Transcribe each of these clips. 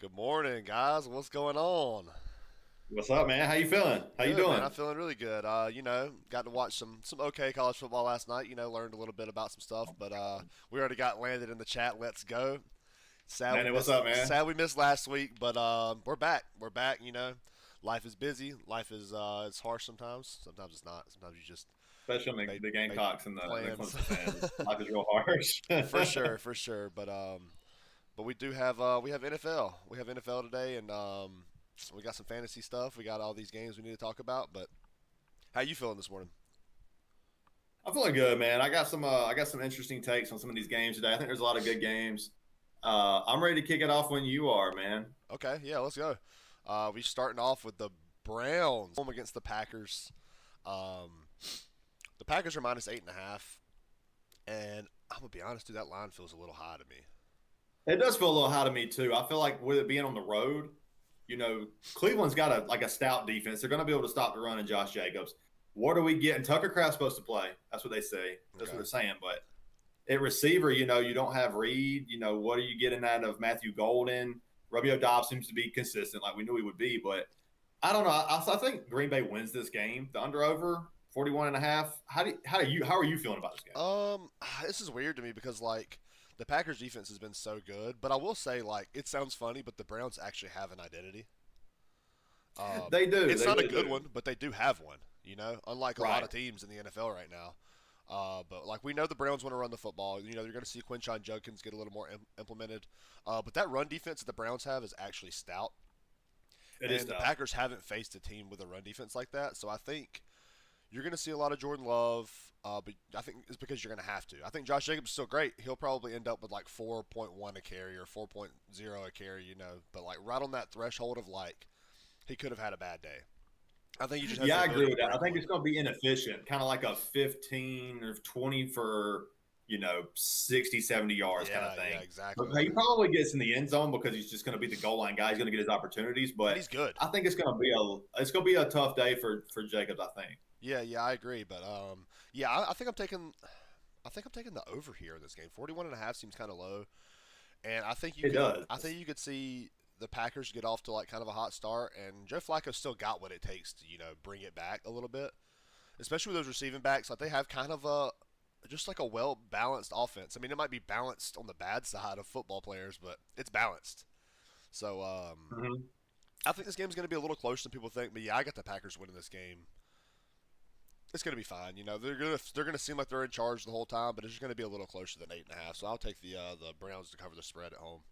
Good morning, guys. What's going on? What's up, man? How you feeling? How you Good, man. doing? I'm feeling really good. Got to watch some okay college football last night. Learned a little bit about some stuff, but we already got landed in the chat. Let's go. Nanny, what's up, man? Sad we missed last week, but we're back. We're back. Life is busy. Life is it's harsh sometimes. Sometimes it's not. Sometimes you just Especially on make the make Gamecocks and the plans. Clemson fans. Life is real harsh. For sure, for sure. But we do have we have NFL. We have NFL today, and we got some fantasy stuff. We got all these games we need to talk about. But how you feeling this morning? I'm feeling good, man. I got some interesting takes on some of these games today. I think there's a lot of good games. I'm ready to kick it off when you are, man. Okay, yeah, let's go. We starting off with the Browns home against the Packers. Um, the Packers are minus 8.5, and I'm gonna be honest, dude, that line feels a little high to me. It does feel a little high to me too. I feel like with it being on the road, Cleveland's got a stout defense. They're going to be able to stop the run in Josh Jacobs. What are we getting? Tucker Kraft's supposed to play. That's what they say. That's Okay. what they're saying. But at receiver, you don't have Reed. What are you getting out of Matthew Golden? Romeo Dobbs seems to be consistent, like we knew he would be. But I don't know. I think Green Bay wins this game. The under over 41 and a half. How are you feeling about this game? This is weird to me because the Packers defense has been so good, but I will say it sounds funny, but the Browns actually have an identity. They do. It's They not a really good do. one, but they do have one. Unlike a lot Right. of teams in the NFL right now. But we know the Browns want to run the football. You're going to see Quinshon Judkins get a little more implemented. But that run defense that the Browns have is actually stout, It is and the tough. Packers haven't faced a team with a run defense like that. So I think you're going to see a lot of Jordan Love. But I think it's because you're going to have to. I think Josh Jacobs is still great. He'll probably end up with 4.1 a carry or 4.0 a carry. But right on that threshold of he could have had a bad day. I think he just has Yeah, the I agree ability to with that. I break think one. it's going to be inefficient, kind of like a 15 or 20 for, 60, 70 yards kind of Yeah, yeah, thing. exactly. But he probably gets in the end zone because he's just going to be the goal line guy. He's going to get his opportunities. And But he's good. I think it's going to be a tough day for Jacobs, I think. Yeah, yeah, I agree. But yeah, I think I'm taking the over here in this game. 41.5 seems kind of low, and It does. I think you could see the Packers get off to kind of a hot start, and Joe Flacco still got what it takes to bring it back a little bit, especially with those receiving backs. They have kind of a just a well balanced offense. I mean, it might be balanced on the bad side of football players, but it's balanced. So Mhm. I think this game's going to be a little closer than people think. But yeah, I got the Packers winning this game. It's going to be fine. They're gonna seem like they're in charge the whole time, but it's just going to be a little closer than 8.5. So I'll take the Browns to cover the spread at home.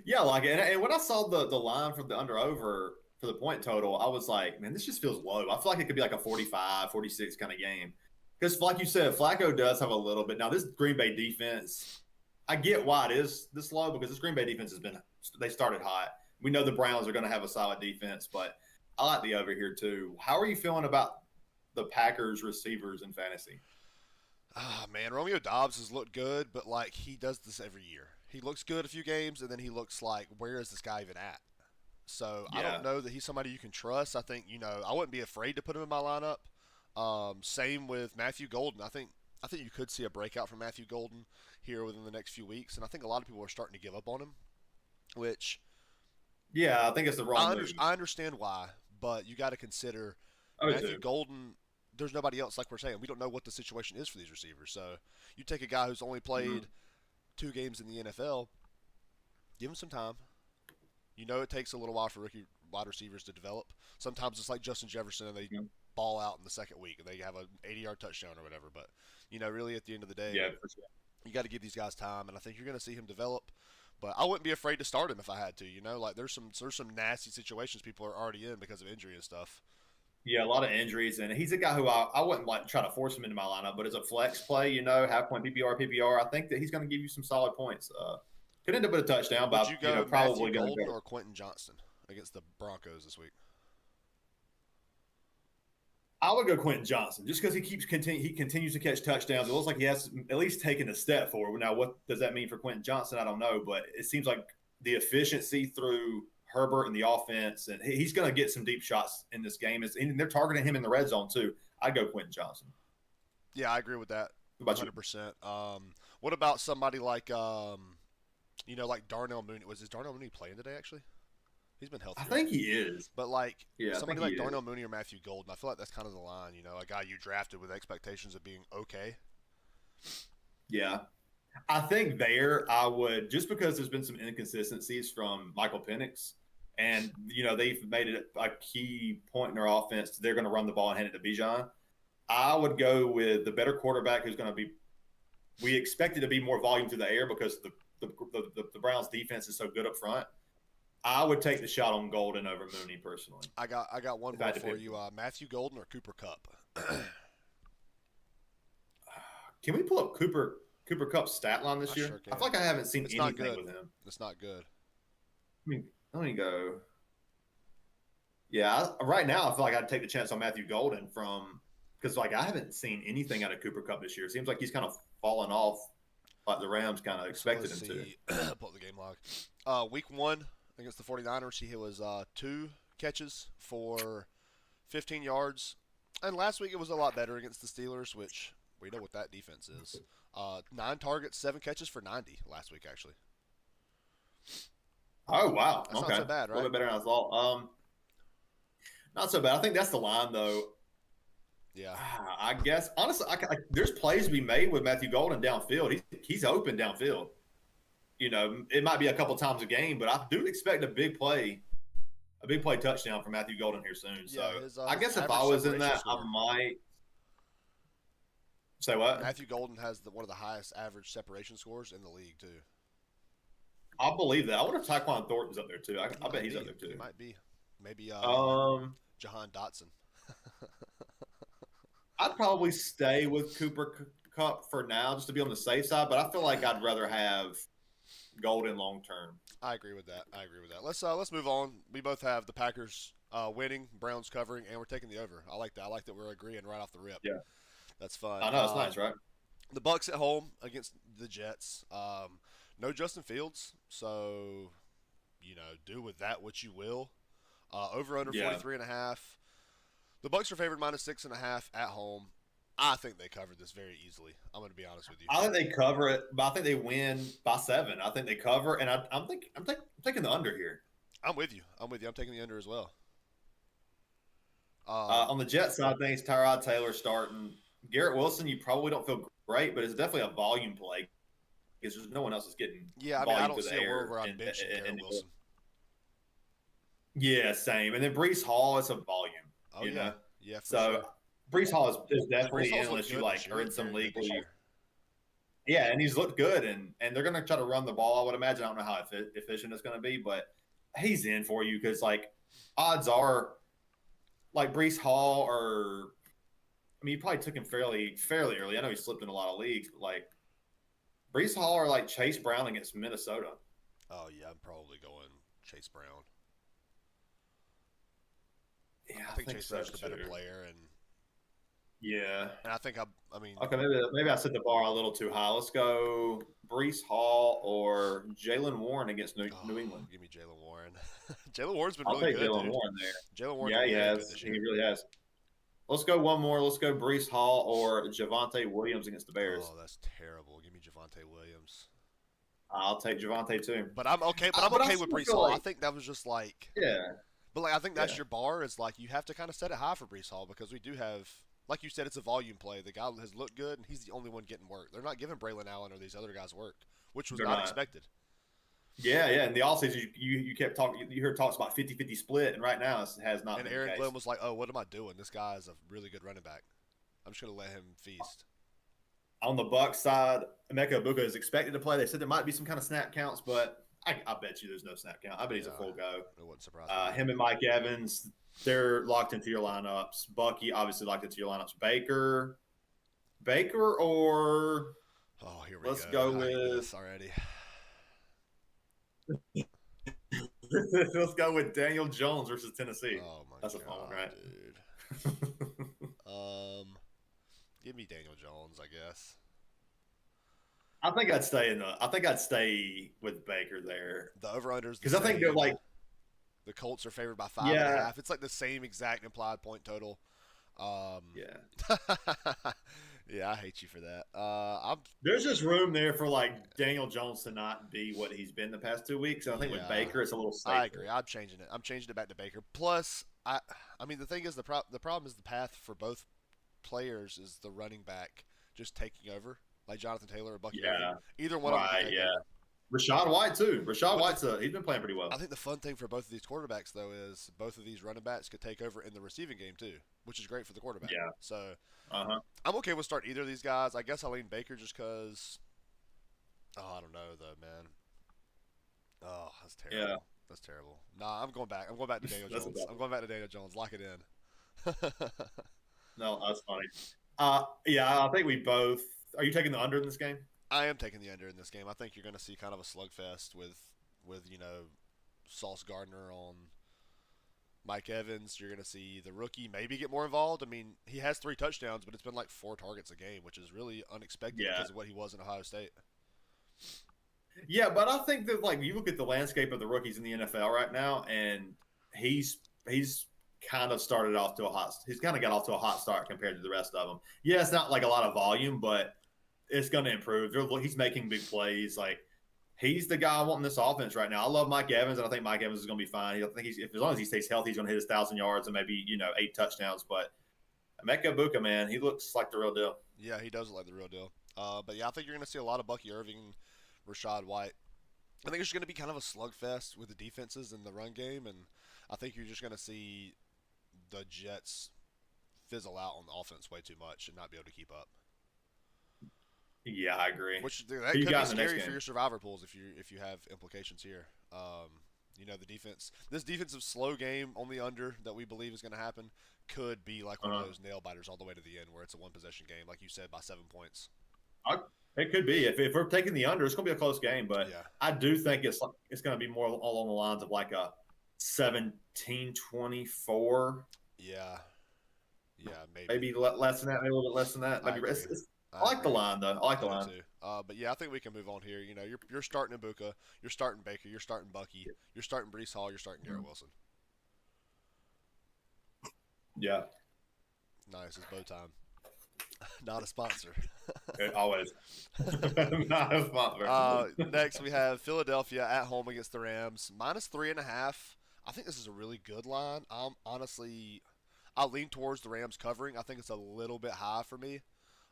Yeah, like it. And when I saw the line for the under over for the point total, I was like, man, this just feels low. I feel like it could be like a 45, 46 kind of game. Because, like you said, Flacco does have a little bit. Now, this Green Bay defense, I get why it is this low because this Green Bay defense they started hot. We know the Browns are going to have a solid defense, but I like the over here too. How are you feeling about the Packers receivers in fantasy? Ah, man, Romeo Dobbs has looked good, but he does this every year. He looks good a few games, and then he looks like, where is this guy even at? So I don't Yeah. know that he's somebody you can trust. I think I wouldn't be afraid to put him in my lineup. Same with Matthew Golden. I think you could see a breakout from Matthew Golden here within the next few weeks, and I think a lot of people are starting to give up on him, which Yeah, I think it's the wrong move. I understand why, but you got to consider I would Matthew too. Golden. There's nobody else like we're saying. We don't know what the situation is for these receivers. So you take a guy who's only played Mhm. 2 games in the NFL, give him some time. It takes a little while for rookie wide receivers to develop. Sometimes it's like Justin Jefferson, and they Mhm. ball out in the second week and they have an 80-yard touchdown or whatever. But really at the end of the day, Yeah, for sure. you got to give these guys time, and I think you're going to see him develop. But I wouldn't be afraid to start him if I had to. There's some nasty situations people are already in because of injury and stuff. Yeah, a lot of injuries, and he's a guy who I wouldn't like try to force him into my lineup, but as a flex play, half point PPR, I think that he's going to give you some solid points. Could end up with a touchdown, Would you but go Matthew probably going to Golden go. or Quentin Johnston against the Broncos this week? I would go Quentin Johnson just because he continues to catch touchdowns. It looks like he has at least taken a step forward. Now, what does that mean for Quentin Johnson? I don't know, but it seems like the efficiency through Herbert and the offense, and he's going to get some deep shots in this game. And they're targeting him in the red zone too. I'd go Quentin Johnson. Yeah, I agree with that What about you? 100%. What about somebody like Like Darnell Mooney. Is Darnell Mooney playing today? Actually, he's been I healthier. think he is. But like Yeah, I think somebody he like is. Darnell Mooney or Matthew Golden, I feel like that's kind of the line. A guy you drafted with expectations of being okay. Yeah. I think there I would, just because there's been some inconsistencies from Michael Penix, and they've made it a key point in their offense. They're going to run the ball and hand it to Bijan. I would go with the better quarterback who's going to be. We expect it to be more volume through the air because the Browns defense is so good up front. I would take the shot on Golden over Mooney personally. I got one If I more had to for pick you. Matthew Golden or Cooper Cup? Can we pull up Cooper Cup's stat line this I year? sure I can. feel like I haven't seen It's not anything good. with him. It's not good. Let me go. Yeah, right now I feel like I'd take the chance on Matthew Golden because I haven't seen anything out of Cooper Cup this year. It seems like he's kind of fallen off, like the Rams kind of expected him to. Pull up the game log. Week 1 against the 49ers, he was 2 catches for 15 yards. And last week it was a lot better against the Steelers, which we know what that defense is. 9 targets, 7 catches for 90 last week, actually. Oh, wow. That's okay. not so bad, right? A little bit better than I thought. Not so bad. I think that's the line, though. Yeah. I guess, honestly, there's plays to be made with Matthew Golden downfield. He's open downfield. It might be a couple times a game, but I do expect a big play touchdown for Matthew Golden here soon. So I guess if I was in that, I might. Say what? Matthew Golden has one of the highest average separation scores in the league, too. I believe that. I wonder if Tyquan Thornton's up there, too. I bet he's up there, too. He might be. Maybe Jahan Dotson. I'd probably stay with Cooper Cup for now, just to be on the safe side. But I feel like I'd rather have Golden long term. I agree with that. Let's move on. We both have the Packers winning, Browns covering, and we're taking the over. I like that. I like that we're agreeing right off the rip. Yeah, that's fun. I know it's nice, right? The Bucks at home against the Jets. No Justin Fields, so do with that what you will. Over under 43.5. The Bucks are favored -6.5 at home. I think they covered this very easily. I'm going to be honest with you. I think they cover it, but I think they win by 7. I think they cover, and I'm taking the under here. I'm with you. I'm taking the under as well. On the Jet side of things, Tyrod Taylor starting. Garrett Wilson, you probably don't feel great, but it's definitely a volume play because there's no one else is getting. Yeah, I don't see a world where I'm benching Garrett Wilson. Yeah, same. And then Breece Hall, it's a volume. Oh, yeah. Yeah, so sure. Breece Hall is definitely in unless you are in some league. Yeah, and he's looked good, and they're going to try to run the ball, I would imagine. I don't know how efficient it's going to be, but he's in for you because, odds are, Breece Hall or – you probably took him fairly early. I know he slipped in a lot of leagues, but, Breece Hall or, Chase Brown against Minnesota. Oh, yeah, I'm probably going Chase Brown. Yeah, I think Chase Brown's the better player, and I think okay, maybe I set the bar a little too high. Let's go Breece Hall or Jaylen Warren against New England. Give me Jaylen Warren. Jaylen Warren's been I'll really take good. Jaylen Warren there. Jaylen Warren, yeah, he has. He really has. Let's go one more. Let's go Breece Hall or Javonte Williams against the Bears. Oh, that's terrible. Give me Javonte Williams. I'll take Javonte too. But I'm okay. But I'm okay with Breece Hall. I think that was just yeah. But I think that's your bar. Is you have to kind of set it high for Breece Hall because we do have, like you said, it's a volume play. The guy has looked good, and he's the only one getting work. They're not giving Braylon Allen or these other guys work, which was not expected. Yeah. In the offseason, you kept talking. You heard talks about 50-50 split, and right now it has not. And Aaron Glenn was like, "Oh, what am I doing? This guy is a really good running back. I'm just going to let him feast." On the Bucs side, Emeka Egbuka is expected to play. They said there might be some kind of snap counts, but I bet you there's no snap count. I bet he's a full go. It wouldn't surprise me. Him and Mike Evans, they're locked into your lineups. Bucky obviously locked into your lineups. Baker or here we let's go with already. Let's go with Daniel Jones versus Tennessee. Oh my That's a fun one, right? Dude. Give me Daniel Jones, I guess. I think I'd stay with Baker there. The over/unders because I think they're the Colts are favored by 5.5. It's the same exact implied point total. Yeah, I hate you for that. I'm There's just room there for like Daniel Jones to not be what he's been the past 2 weeks. And I think with yeah, Baker, it's a little I agree. safer. I'm changing it. I'm changing it back to Baker. Plus, I mean, the thing is, the problem is the path for both players is the running back just taking over, like Jonathan Taylor or Bucky Irving. Yeah, Either one of them can right. take Yeah, over. Rashad White too. Rashad But White's he's been playing pretty I well. think the fun thing for both of these quarterbacks though is both of these running backs could take over in the receiving game too, which is great for the quarterback. Yeah. So Uh huh. I'm okay with start either of these guys. I guess I lean Baker just because. Oh, I don't know though, man. Oh, that's Yeah. terrible. That's terrible. Nah, I'm going back. I'm going back to Daniel That's a Jones. tough I'm one. going back to Daniel Jones. Lock it in. No, that's funny. Yeah, I think we both. Are you taking the under in this game? I am taking the under in this game. I think you're going to see kind of a slugfest with Sauce Gardner on Mike Evans. You're going to see the rookie maybe get more involved. I mean, he has 3 touchdowns, but it's been like 4 targets a game, which is really unexpected Yeah. because of what he was in Ohio State. Yeah, but I think that like you look at the landscape of the rookies in the NFL right now, and he's kind of started off to a hot. He's kind of got off to a hot start compared to the rest of them. Yeah, it's not like a lot of volume, but it's going to improve. He's making big plays. Like he's the guy wanting this offense right now. I love Mike Evans, and I think Mike Evans is going to be fine. I think as long as he stays healthy, he's going to hit his 1,000 yards and maybe 8 touchdowns. But Emeka Buka, man, he looks like the real deal. Yeah, he does look like the real deal. But yeah, I think you're going to see a lot of Bucky Irving, Rashad White. I think it's going to be kind of a slugfest with the defenses and the run game, and I think you're just going to see the Jets fizzle out on the offense way too much and not be able to keep up. Yeah, I agree. Which Who that you could be got in the next scary for game? your survivor pools if you have implications here. The defense, this defensive slow game on the under that we believe is going to happen could be like one of Uh-huh. those nail biters all the way to the end, where it's a one possession game, like you said, by 7 points. It could be. If we're taking the under, it's going to be a close game. But Yeah, I do think it's going to be more along the lines of like a 17-24, yeah, yeah, maybe. maybe less than that, maybe a little bit less than that. I Maybe agree. I I like the agree. line though. I like I the do line. too. But yeah, I think we can move on here. You're starting Ibuka, you're starting Baker, you're starting Bucky, you're starting Brees Hall, you're starting Garrett Wilson. Yeah, Nice, it's bow time. Not a sponsor. always. Not a sponsor. Next, we have Philadelphia at home against the Rams, -3.5. I think this is a really good line. Honestly, I lean towards the Rams covering. I think it's a little bit high for me.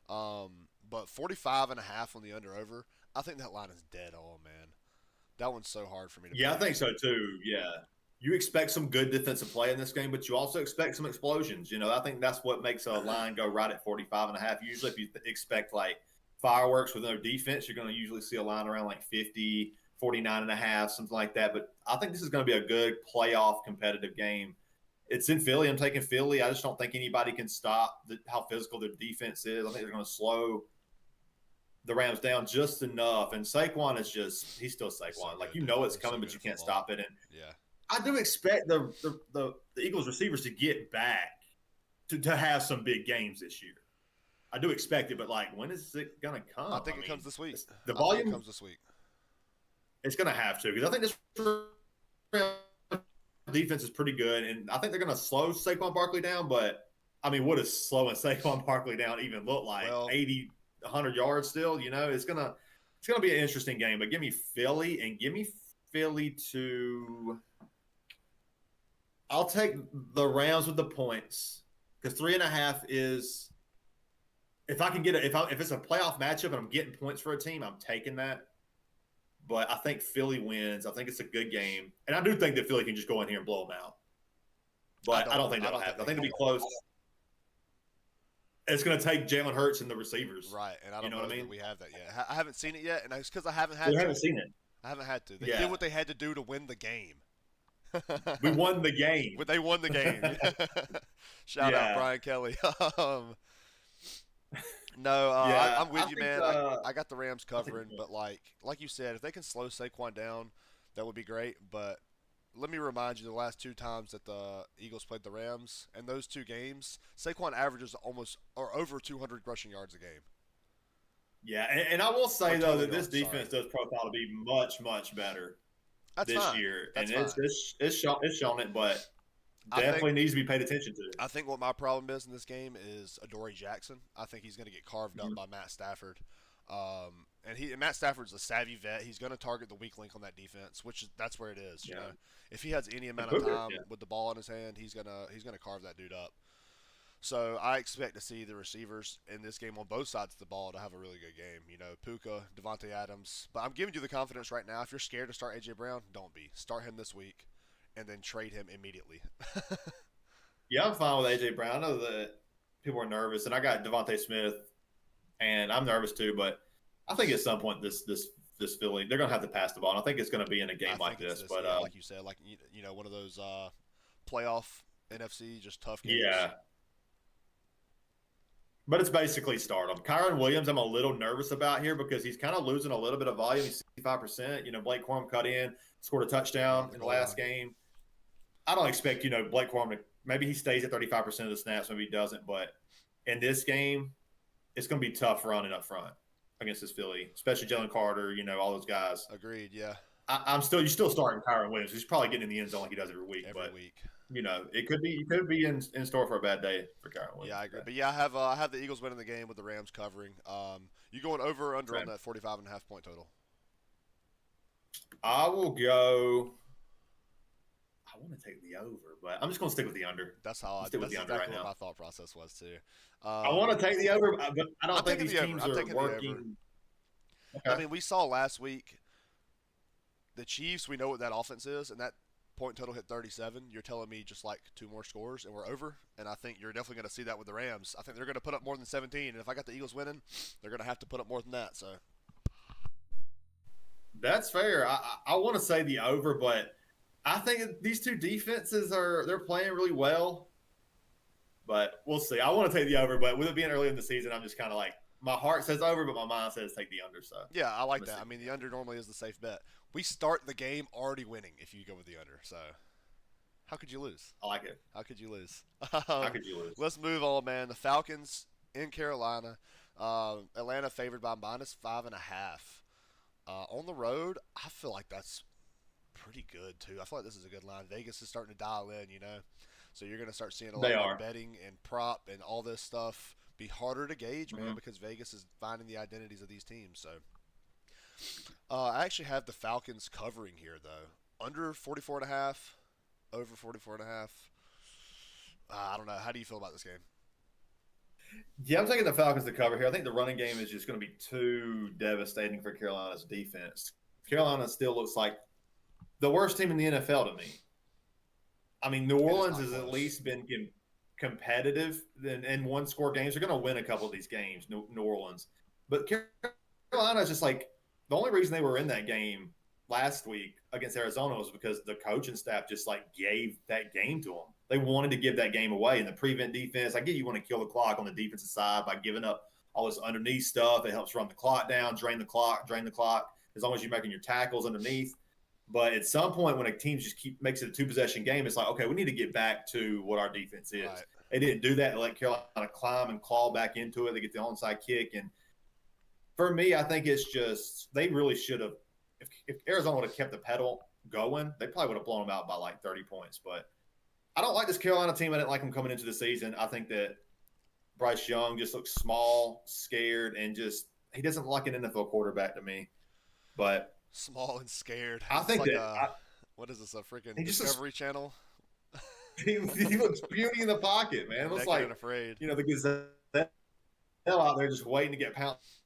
But 45.5 on the under over. I think that line is dead on, man. That one's so hard for me to Yeah, I pick. think so too. Yeah. You expect some good defensive play in this game, but you also expect some explosions. I think that's what makes a line go right at 45.5. Usually, if you expect like fireworks with no defense, you're going to usually see a line around like 50, 49.5, something like that. But I think this is going to be a good playoff competitive game. It's in Philly. I'm taking Philly. I just don't think anybody can stop how physical their defense is. I think they're going to slow the Rams down just enough. And Saquon is he's still He's so Saquon. Like, good, dude. it's He's so coming, good but you at can't football. stop it. And Yeah. I do expect the Eagles receivers to get back to have some big games this year. I do expect it, but like, when is it gonna come? I think it comes this week. The I think it volume, comes this week. it's gonna have to, because I think this defense is pretty good, and I think they're gonna slow Saquon Barkley down. But I mean, what does slowing Saquon Barkley down even look like? Well, 80, 100 yards still. It's gonna be an interesting game. But give me Philly, and give me Philly to. I'll take the Rams with the points, because 3.5 is, if I can get it, if it's a playoff matchup and I'm getting points for a team, I'm taking that. But I think Philly wins. I think it's a good game, and I do think that Philly can just go in here and blow them out. But I don't think that'll happen. I think it'll be close. It's going to take Jalen Hurts and the receivers. Right, and I don't You know know what I mean? that we have that yet. I haven't seen it yet, and it's because I haven't had We to. haven't seen it. I haven't had to. They Yeah. did what they had to do to win the game. We won the game. But they won the game. Shout out Yeah. Brian Kelly. No, Yeah, I'm with I you, think, man. I got the Rams I think covering, so. but like you said, if they can slow Saquon down, that would be great. But let me remind you, the last 2 times that the Eagles played the Rams, and those 2 games, Saquon averages almost or over 200 rushing yards a game. Yeah, and I will say, Or though, total that this yards, defense does profile to be much, much better That's this fine. year. That's And fine. it's shown it, but I think definitely needs to be paid attention to. I think what my problem is in this game is Adoree Jackson. I think he's going to get carved up Mhm. by Matt Stafford. And Matt Stafford's a savvy vet. He's going to target the weak link on that defense, which that's where it is. You Yeah, know, if he has any a amount of cougar. time Yeah, with the ball in his hand, he's gonna carve that dude up. So I expect to see the receivers in this game on both sides of the ball to have a really good game. You know, Puka, Devontae Adams. But I'm giving you the confidence right now. If you're scared to start AJ Brown, don't be. Start him this week, and then trade him immediately. yeah, I'm fine with AJ Brown. I know that people are nervous, and I got Devontae Smith, and I'm nervous too. But I think at some point this Philly, they're gonna have to pass the ball. And I think it's gonna be in a I game like think it's this. this, But yeah, like you said, like you know, one of those playoff NFC just tough games. yeah, but it's basically stardom. Kyron Williams, I'm a little nervous about here because he's kind of losing a little bit of volume. He's 65%. You know, Blake Corum cut in, scored a touchdown The in the goal last line. game. I don't expect, Blake Corum to maybe he stays at 35% of the snaps, maybe he doesn't. But in this game, it's going to be tough running up front against this Philly, especially Jalen Carter, all those guys. Agreed. Yeah, You're still starting Kyron Williams. He's probably getting in the end zone like he does every week. every But, week. it could be in store for a bad day for Kyron Yeah, Williams. I agree. But yeah, I have the Eagles winning the game with the Rams covering. You going over or under on Okay. that 45.5 point total? I will go. I want to take the over, but I'm just going to stick with the under. That's how I. Stick with That's the under right exactly what now. my thought process was too. I want to take the over, but I I'm don't think taking these the over. teams I'm are taking the over. working. I Okay. mean, we saw last week the Chiefs. We know what that offense is, and that point total hit 37. You're telling me just like two more scores and we're over? And I think you're definitely going to see that with the Rams. I think they're going to put up more than 17. And if I got the Eagles winning, they're going to have to put up more than that. So That's fair. I want to say the over, but I think these two defenses they're playing really well. But we'll see. I want to take the over, but with it being early in the season, I'm just kind of like my heart says over, but my mind says take the under. So yeah, I like I'm gonna that. I stick mean, with the under normally is the safe bet. We start the game already winning if you go with the under. So how could you lose? I like it. How could you lose? How could you lose? Let's move on, man. The Falcons in Carolina. Atlanta favored by -5.5. On the road, I feel like that's pretty good too. I feel like this is a good line. Vegas is starting to dial in, so you're going to start seeing a lot They more are. betting and prop and all this stuff be harder to gauge, man, Mhm. because Vegas is finding the identities of these teams. So I actually have the Falcons covering here though, under 44.5, over 44.5. I don't know. How do you feel about this game? Yeah, I'm taking the Falcons to cover here. I think the running game is just going to be too devastating for Carolina's defense. Carolina still looks like the worst team in the NFL to me. I mean, New It is Orleans not has at close. least been competitive in one score games. They're going to win a couple of these games, New Orleans. But Carolina is just like the only reason they were in that game last week against Arizona was because the coaching staff just like gave that game to them. They wanted to give that game away. And the prevent defense, I get you want to kill the clock on the defensive side by giving up all this underneath stuff. It helps run the clock down, drain the clock, as long as you're making your tackles underneath. But at some point, when a team just makes it a two-possession game, it's like, okay, we need to get back to what our defense is. Right. They didn't do that. They let Carolina climb and claw back into it. They get the onside kick. And for me, I think it's just they really should have. If Arizona would have kept the pedal going, they probably would have blown them out by like 30 points. But I don't like this Carolina team. I didn't like them coming into the season. I think that Bryce Young just looks small, scared, and just he doesn't look like an NFL quarterback to me. But Small and scared. I It's think like that what is this? A freaking he just Discovery Channel? he looks beauty in the pocket, man. It looks Naked like and afraid. the Gazelle out there just waiting to get pounced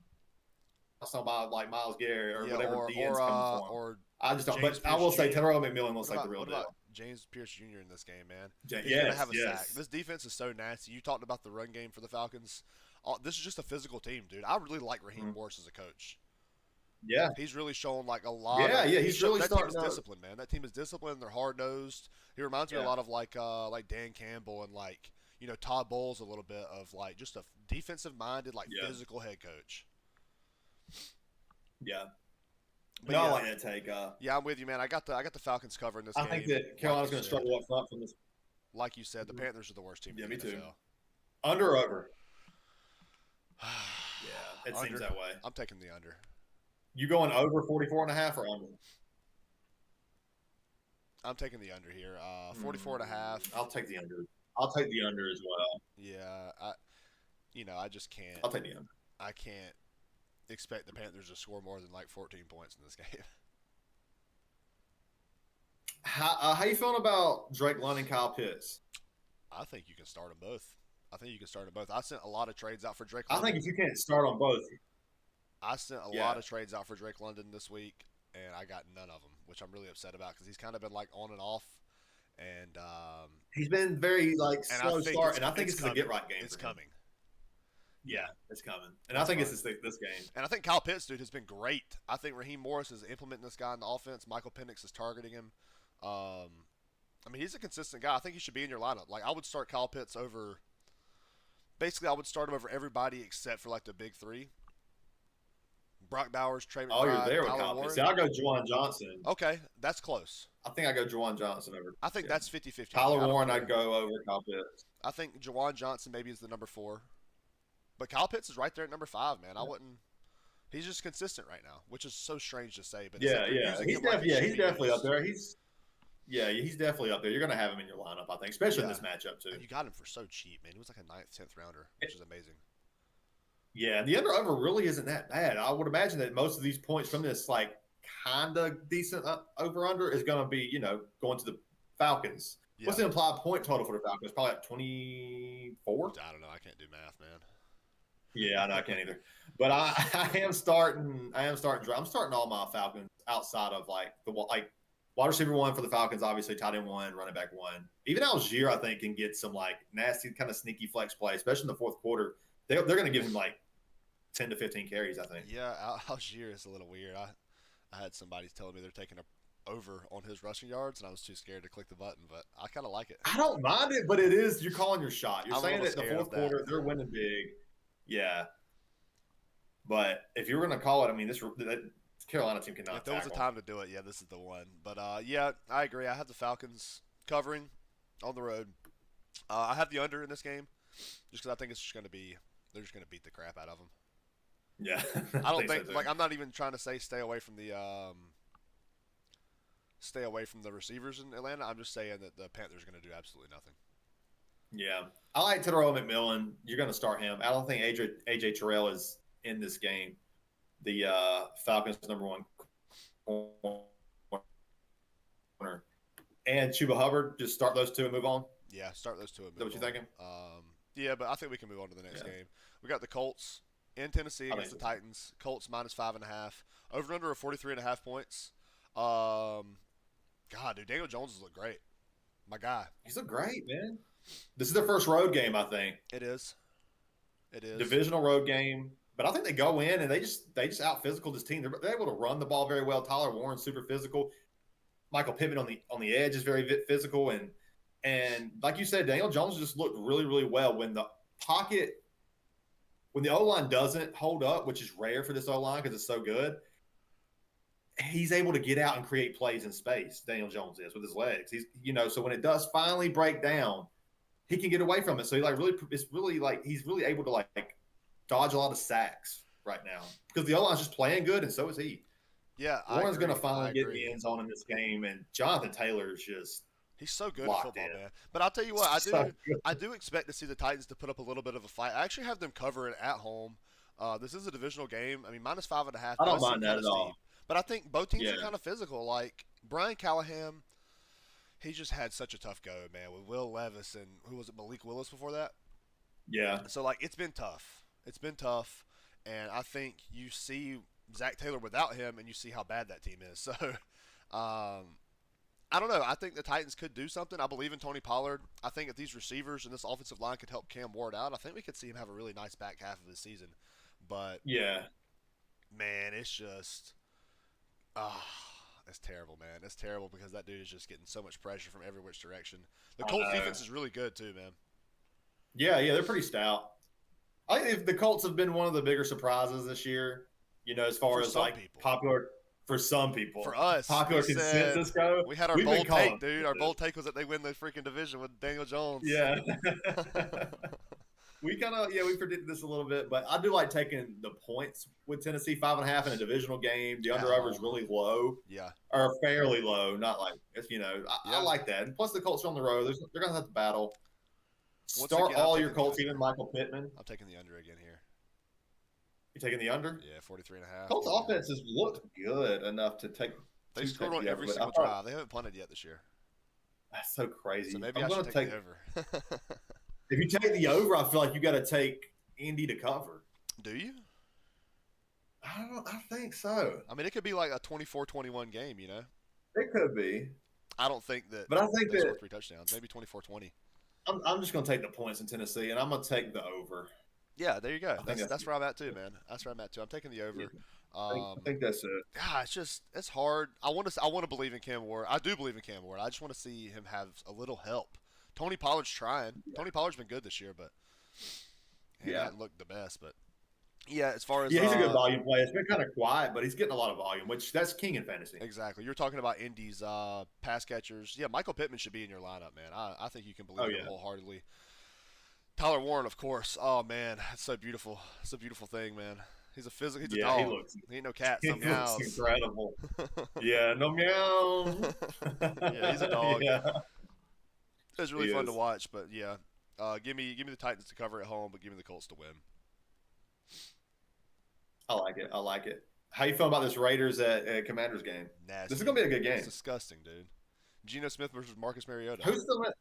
on by like Miles Garrett or Yeah, whatever or DN's coming for him. or I just don't. James But I will Pierce say Jr. Terrell McMillan looks What like about the real what deal. about James Pierce Jr. in this game, man? He's Yes, gonna have a yes. sack. This defense is so nasty. You talked about the run game for the Falcons. This is just a physical team, dude. I really like Raheem Morris as a coach. Yeah, He's really shown like a lot. yeah. He's really that team starting is to. disciplined, man. That team is disciplined. They're hard nosed. He reminds me a Yeah. lot of like Dan Campbell and like Todd Bowles a little bit of like just a defensive minded like Yeah. physical head coach. Yeah. But No, I yeah, like that take. yeah, I'm with you, man. I got the Falcons covering this I game. think that Carolina's going to struggle up front from this. Like you said, the Panthers are the worst team Yeah, in the me too. NFL. Under or over? Yeah, it Under. seems that way. I'm taking the under. You going over 44.5 or under? I'm taking the under here. 44 and a half. I'll take the under. I'll take the under as well. Yeah, I just can't. I'll take the under. I can't expect the Panthers to score more than like 14 points in this game. How you feeling about Drake London and Kyle Pitts? I think you can start them both. I sent a lot of trades out for Drake I London. think if you can't start on both, I sent a lot of trades out for Drake London this week, and I got none of them, which I'm really upset about because he's kind of been like on and off, and he's been very like slow start, and I think it's a get right game. It's coming. Yeah, it's coming, and I think it's this game. And I think Kyle Pitts, dude, has been great. I think Raheem Morris is implementing this guy in the offense. Michael Penix is targeting him. I mean, he's a consistent guy. I think he should be in your lineup. Like, I would start Kyle Pitts over. Basically, I would start him over everybody except for like the big three. Brock Bowers, Trey McBride, you're there with Tyler Kyle Warren. Pitts. See, I'll go Juwan Johnson. Okay, that's close. I think I go Juwan Johnson over. I think that's 50-50. Tyler Warren, I'd go over Kyle Pitts. I think Juwan Johnson maybe is the number 4. But Kyle Pitts is right there at number 5, man. I wouldn't. He's just consistent right now, which is so strange to say. But he's definitely up there. He's definitely up there. You're going to have him in your lineup, I think, especially in this matchup too. And you got him for so cheap, man. He was like a 9th, 10th rounder, which is amazing. Yeah, the under-over really isn't that bad. I would imagine that most of these points from this like kind of decent over-under is going to be, going to the Falcons. Yeah. What's the implied point total for the Falcons? Probably like 24? I don't know. I can't do math, man. Yeah, I know I can't either. But I am starting. I'm starting all my Falcons outside of like wide receiver 1 for the Falcons, obviously tight end 1, running back 1. Even Algier, I think, can get some like nasty kind of sneaky flex play, especially in the fourth quarter. They're going to give him like 10 to 15 carries, I think. Yeah, Algier is a little weird. I had somebody telling me they're taking a over on his rushing yards, and I was too scared to click the button, but I kind of like it. I don't mind it, but you're calling your shot. You're saying that in the fourth quarter they're winning big. Yeah. But if you were going to call it, I mean, this Carolina team cannot. If there was a time to do it, yeah, this is the one. But yeah, I agree. I have the Falcons covering on the road. I have the under in this game, just because I think it's just going to be they're just going to beat the crap out of them. Yeah, I don't think like I'm not even trying to say stay away from the receivers in Atlanta. I'm just saying that the Panthers are going to do absolutely nothing. Yeah, I like Tedero McMillan. You're going to start him. I don't think AJ Terrell is in this game. The Falcons' number 1 corner. And Chuba Hubbard, just start those two and move on? Yeah, start those two and move on. Is that what you're thinking? Yeah, but I think we can move on to the next game. We got the Colts in Tennessee against the Titans. Colts minus 5.5. Over and under of 43.5 points. God, dude, Daniel Jones has looked great. My guy. He's looked great, man. This is their first road game, I think. It is. Divisional road game. But I think they go in and they just out physical this team. They're able to run the ball very well. Tyler Warren's super physical. Michael Pittman on the edge is very physical, and like you said, Daniel Jones just looked really, really well when the O-line doesn't hold up, which is rare for this O-line because it's so good. He's able to get out and create plays in space. Daniel Jones is with his legs. He's so when it does finally break down, he can get away from it. So he's really able to dodge a lot of sacks right now because the O-line's just playing good, and so is he. Yeah, Warren's going to finally get the end zone in this game, and Jonathan Taylor is just—he's so good at football, man. But I'll tell you what, I do expect to see the Titans to put up a little bit of a fight. I actually have them covering at home. This is a divisional game. I mean, minus 5.5. I don't mind that at all. But I think both teams are kind of physical. Like Brian Callahan, he just had such a tough go, man, with Will Levis and who was it, Malik Willis before that. Yeah. So it's been tough. And I think you see Zach Taylor without him, and you see how bad that team is. So, I don't know. I think the Titans could do something. I believe in Tony Pollard. I think if these receivers and this offensive line could help Cam Ward out, I think we could see him have a really nice back half of the season. But, yeah, man, it's just it's terrible, man. It's terrible because that dude is just getting so much pressure from every which direction. The Colts defense is really good too, man. Yeah, they're pretty stout. I think the Colts have been one of the bigger surprises this year. As far as popular for some people. For us, popular consensus go. We had our bold take, dude. Our bold take was that they win the freaking division with Daniel Jones. Yeah. we predicted this a little bit, but I do like taking the points with Tennessee 5.5 in a divisional game. The At under over is home. really low Yeah. or fairly low, not like I Yeah. like that. And plus the Colts are on the road. They're gonna have to battle. Once Start again, I'm all your taking the Colts, under. even Michael Pittman. I'm taking the under again here. You taking the under? Yeah, 43 and a half. Colts Give me the offense under. has looked good enough to take They scored on the over, every but I single thought drive. They haven't punted yet this year. that's so So crazy. maybe I'm I should gonna take take the over. if you take the over, I feel like you got to take Indy to cover. Do you? I don't know. I think so. I mean, it could be like a 24-21 game, you know? It could be, I don't think that but I think they score that 3 touchdowns. Maybe 24-20. I'm just gonna take the points in Tennessee, and I'm gonna take the over. Yeah, there you go. I think That's where I'm at too, man. That's where I'm at too. I'm taking the over. yeah, I think that's it. It's hard. I want to believe in Cam Ward. I do believe in Cam Ward. I just want to see him have a little help. Tony Pollard's trying. Tony Pollard's been good this year, but he Yeah. hasn't looked the best. But yeah, as far as Yeah, he's a good volume player. It's been kind of quiet, but he's getting a lot of volume, which that's king in fantasy. exactly, you're talking about Indy's pass catchers. Yeah, Michael Pittman should be in your lineup, man. I think you can believe Oh in yeah, him wholeheartedly. Tyler Warren, of course. Oh man, it's so beautiful. It's a beautiful thing, man. He's a physical. He's a yeah, dog. He ain't no cat. he Some looks meows. incredible. Yeah, no meow. Yeah, he's a dog. Yeah, It's really he fun to is. watch, but yeah, give me the Titans to cover at home, but give me the Colts to win. I like it. I like it. How you feel about this Raiders at Commanders game? This is Nasty. gonna be a good It's game. disgusting, dude. Geno Smith versus Marcus Mariota. Who's the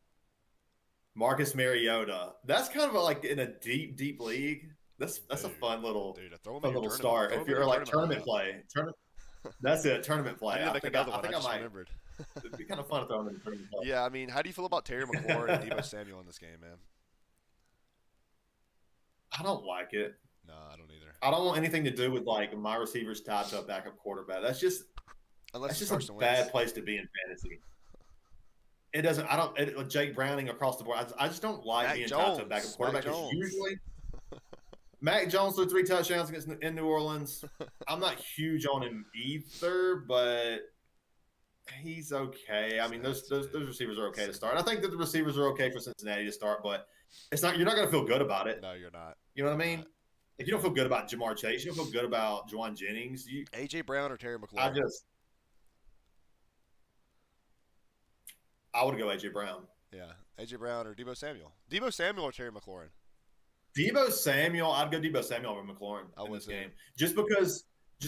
Marcus Mariota? That's kind of like in a deep, deep league. That's a Dude, fun throw him in your tournament. start. Throw If him in your you're like tournament tournament lineup. play, that's it. Tournament I play. need to make another I one. I think I just might. remembered. It'd be kind of fun to throw him in the tournament play. Yeah, I mean, how do you feel about Terry McLaurin and Debo Samuel in this game, man? I don't like it. No, I don't either. I don't want anything to do with like my receivers tied to a backup quarterback. Unless That's it's just a Carson bad Wentz. place to be in fantasy. It doesn't. I don't. Jake Browning across the board. I just don't like Mac being tied to a Jones. backup Mac quarterback. 'Cause Jones. usually, Mac Jones threw 3 touchdowns in New Orleans. I'm not huge on him either, but he's okay. I mean, those receivers are okay to start. I think that the receivers are okay for Cincinnati to start, but it's not. You're not going to feel good about it. No, you're not. You know what I You're mean? not. If you don't feel good about Jamar Chase, you don't feel good about Juwan Jennings. AJ Brown or Terry I McLaurin? just, I would go AJ Brown. Yeah, AJ Brown or Debo Samuel? Debo Samuel or Terry McLaurin? Debo Samuel, I'd go Debo Samuel over McLaurin I in would this too. game, just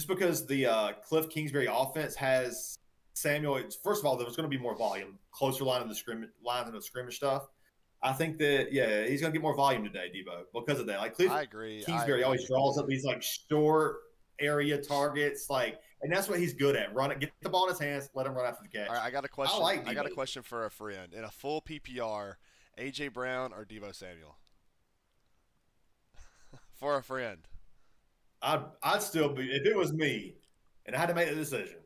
because the Cliff Kingsbury offense has Samuel. First of all, there's going to be more volume, closer line of the scrimmage stuff. I think that he's going to get more volume today, Debo, because of that. Like Cliff I agree. Kingsbury always draws up these like short area targets, and that's what he's good at. Run it, get the ball in his hands, let him run after the catch. All right, I got a question. like I got a Debo. question for a friend. In a full PPR, AJ Brown or Debo Samuel? For a friend. I'd still be if it was me, and I had to make a decision.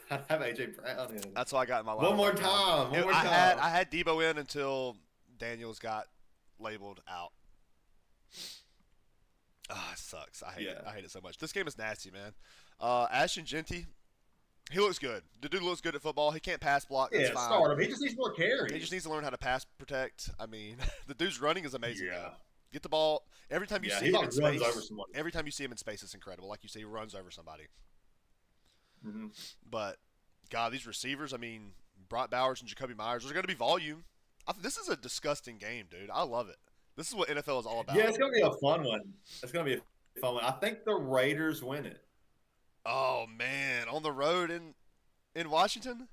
I'd have AJ Brown in. That's what I got in my lineup. One more right now. time. One more time. I had Debo in until Daniels got labeled out. Ah, it sucks. I hate it. I hate it so much. This game is nasty, man. Ashton Genty, he looks good. The dude looks good at football. He can't pass block. That's fine. Start him. He just needs more carries. He just needs to learn how to pass protect. I mean, the dude's running is amazing. Yeah. Though. Get the ball every time you see he him like in space. runs over someone. Every time you see him in space, it's incredible. Like you say, he runs over somebody. Mm-hmm. But God, these receivers. I mean, Brock Bowers and Jacoby Myers. There's going to be volume. This is a disgusting game, dude. I love it. This is what NFL is all about. Yeah, it's gonna be a fun one. It's gonna be a fun one. I think the Raiders win it. Oh man, on the road in Washington.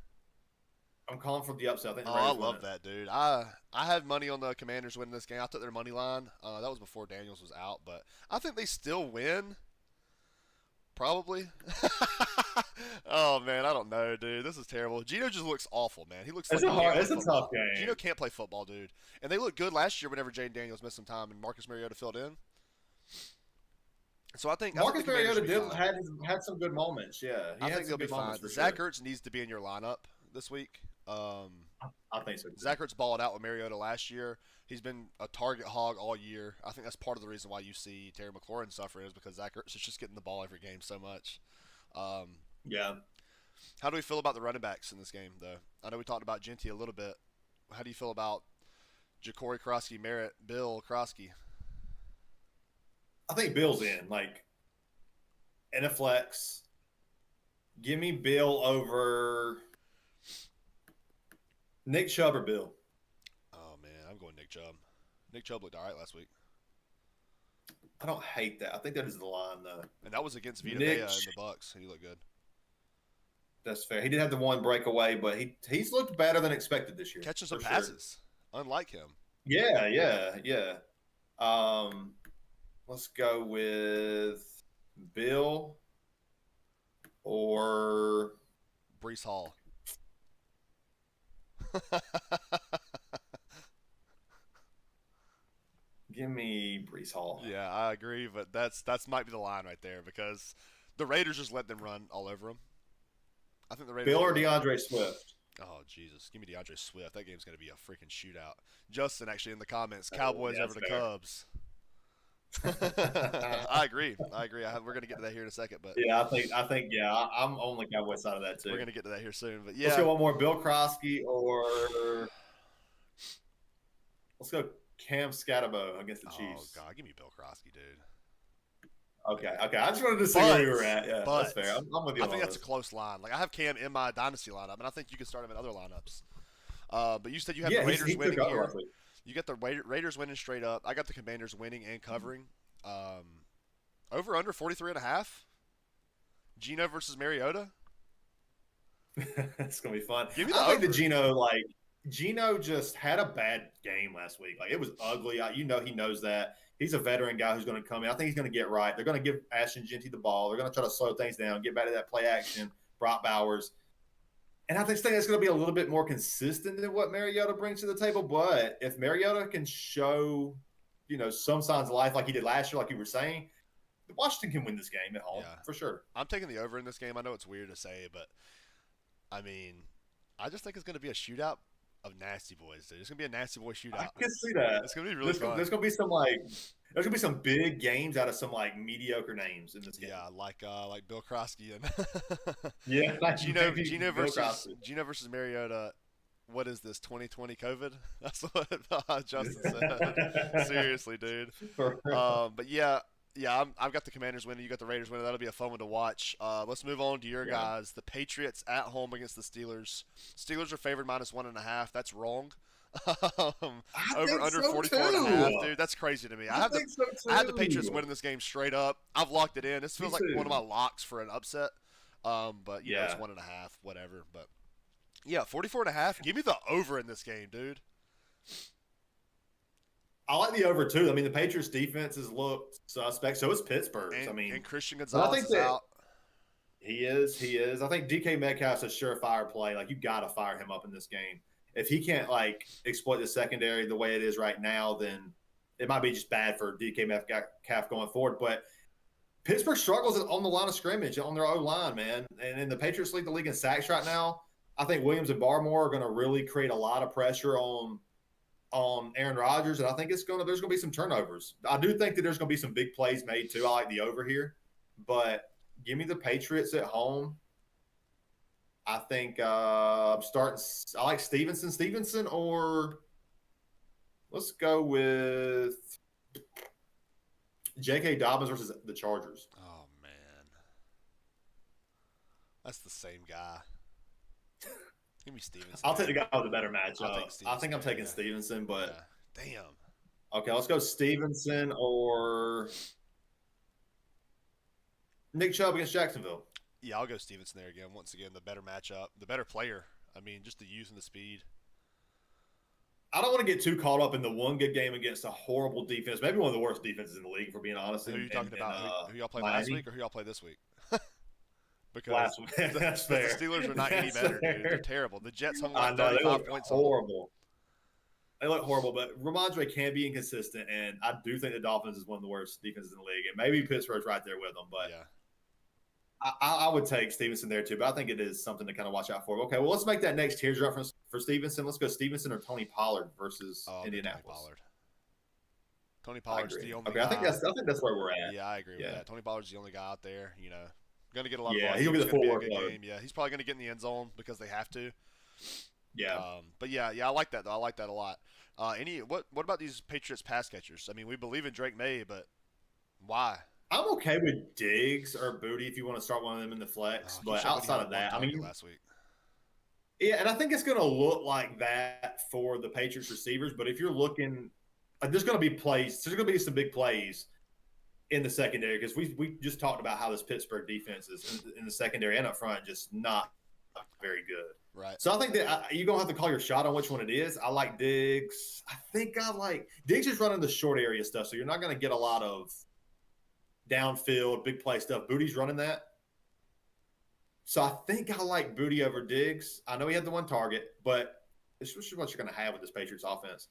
I'm calling for the upset. I think the Oh, Raiders I win love it. that, dude. I had money on the Commanders winning this game. I took their money line. That was before Daniels was out, but I think they still win. Probably. Oh man, I don't know, dude. This is terrible. Gino just looks awful, man. He looks It's like a he can't hard. It's play a football. tough game. Gino can't play football, dude. And they looked good last year whenever Jaden Daniels missed some time and Marcus Mariota filled in. So I think Marcus the Commanders Mariota will be fine. had some good moments. Yeah, I had think some they'll be good fine. moments for Zach sure. Ertz needs to be in your lineup this week. I think so. Too. Zach Ertz balled out with Mariota last year. He's been a target hog all year. I think that's part of the reason why you see Terry McLaurin suffer is because Zach Ertz is just getting the ball every game so much. Yeah. How do we feel about the running backs in this game, though? I know we talked about Genty a little bit. How do you feel about Ja'Cory Krosky, Merritt, Bill Krosky. I think Bill's in, like, in a flex. Give me Bill over Nick Chubb or Bill. Oh man, I'm going Nick Chubb. Nick Chubb looked all right last week, I don't hate that. I think that is the line, though. and that was against Vita Vea Nick, and the Bucks. He looked good. that's fair. He did have the one breakaway, but he's looked better than expected this year, Catching some for sure. passes, unlike him. Yeah, yeah, yeah. Um, let's go with Bill or Brees Hall. give me Brees Hall. Yeah, I agree, but that's might be the line right there because the Raiders just let them run all over them. I think the Raiders. Bill or DeAndre Swift. Oh Jesus, give me DeAndre Swift. That game's gonna be a freaking shootout. Justin actually in the comments, Cowboys yeah, over the fair. Cubs. I agree. We're gonna get to that here in a second, but Yeah, yeah, I'm on the Cowboy side of that too. we're gonna get to that here soon. But Let's yeah, go one more. Bill Krosky or let's go Cam Scatterbo against the Chiefs. Oh God, give me Bill Krosky, dude. Okay. I just wanted to see where we were at. Yeah, But that's fair. I'm with you. I think that's a close line. Like I have Cam in my dynasty lineup, and I think you can start him in other lineups. But you said you have the Raiders winning here. You got the Raiders winning straight up. I got the Commanders winning and covering. Over under 43.5. Gino versus Mariota. It's gonna be fun. Give me I think over. that Gino just had a bad game last week. Like it was ugly. He knows that. He's a veteran guy who's going to come in. I think he's going to get right. They're going to give Ashton Genty the ball. They're going to try to slow things down, get back to that play action. Brock Bowers. And I think it's going to be a little bit more consistent than what Mariota brings to the table. But if Mariota can show, some signs of life like he did last year, like you were saying, Washington can win this game at home for sure. I'm taking the over in this game. I know it's weird to say, but I mean, I just think it's going to be a shootout of nasty boys, dude. It's going to be a nasty boy shootout. I can see that. It's going to be really fun. There's going to be there's gonna be some big games out of some mediocre names in this game. Yeah, like Bill Krosky and yeah, like Gino versus Mariota. What is this, 2020 COVID? That's what Justin said. Seriously, dude. But yeah, I've got the Commanders winning. You got the Raiders winning. That'll be a fun one to watch. Let's move on to your guys. The Patriots at home against the Steelers. Steelers are favored -1.5. That's wrong. Over under 44.5, dude. That's crazy to me. I have the Patriots winning this game straight up. I've locked it in. This feels like one of my locks for an upset. But you know, it's 1.5, whatever. But yeah, 44.5. Give me the over in this game, dude. I like the over too. I mean, the Patriots defense has looked suspect. So is Pittsburgh. And Christian Gonzalez is out. He is. I think DK Metcalf's a surefire play. Like you got to fire him up in this game. If he can't exploit the secondary the way it is right now, then it might be just bad for DK Metcalf going forward. But Pittsburgh struggles on the line of scrimmage on their O-line, man. And the Patriots lead the league in sacks right now. I think Williams and Barmore are going to really create a lot of pressure on Aaron Rodgers, and I think there's going to be some turnovers. I do think that there's going to be some big plays made too. I like the over here, but give me the Patriots at home. I think I like Stevenson, or let's go with J.K. Dobbins versus the Chargers. Oh, man. That's the same guy. Give me Stevenson. I'll take the guy with the better matchup. I think I'm taking Stevenson, but damn. Okay, let's go Stevenson or Nick Chubb against Jacksonville. Yeah, I'll go Stevenson there again. Once again, the better matchup, the better player. I mean, just the youth and the speed. I don't want to get too caught up in the one good game against a horrible defense, maybe one of the worst defenses in the league, if we're being honest. Who are you talking about? Who y'all played Miami? last week or who y'all played this week? Because last week. That's fair. The Steelers are not any better, dude. They're terrible. The Jets hung on 35 points. Horrible. They look horrible, but Ramondre can be inconsistent, and I do think the Dolphins is one of the worst defenses in the league, and maybe Pittsburgh's right there with them, but yeah. I would take Stevenson there too, but I think it is something to kind of watch out for. Okay, well, let's make that next teardrop for Stevenson. Let's go Stevenson or Tony Pollard versus Indianapolis. Tony Pollard's the only guy. I think that's where we're at. Yeah, I agree with that. Tony Pollard's the only guy out there, going to get a lot of volume. He's going to be the full game. Yeah, he's probably going to get in the end zone because they have to. Yeah. But yeah, I like that though. I like that a lot. What about these Patriots pass catchers? I mean, we believe in Drake May, but why? I'm okay with Diggs or Booty if you want to start one of them in the flex, but Keyshawn Booty outside had of one that, I target mean, last week. yeah, and I think it's going to look like that for the Patriots receivers. But if you're looking, there's going to be plays. There's going to be some big plays in the secondary because we just talked about how this Pittsburgh defense is in the secondary and up front just not very good. Right. So I think that you're going to have to call your shot on which one it is. I like Diggs. I think I like Diggs is running the short area stuff, so you're not going to get a lot of downfield, big play stuff. Booty's running that. So I think I like Booty over Diggs. I know he had the one target, but this is what you're going to have with this Patriots offense.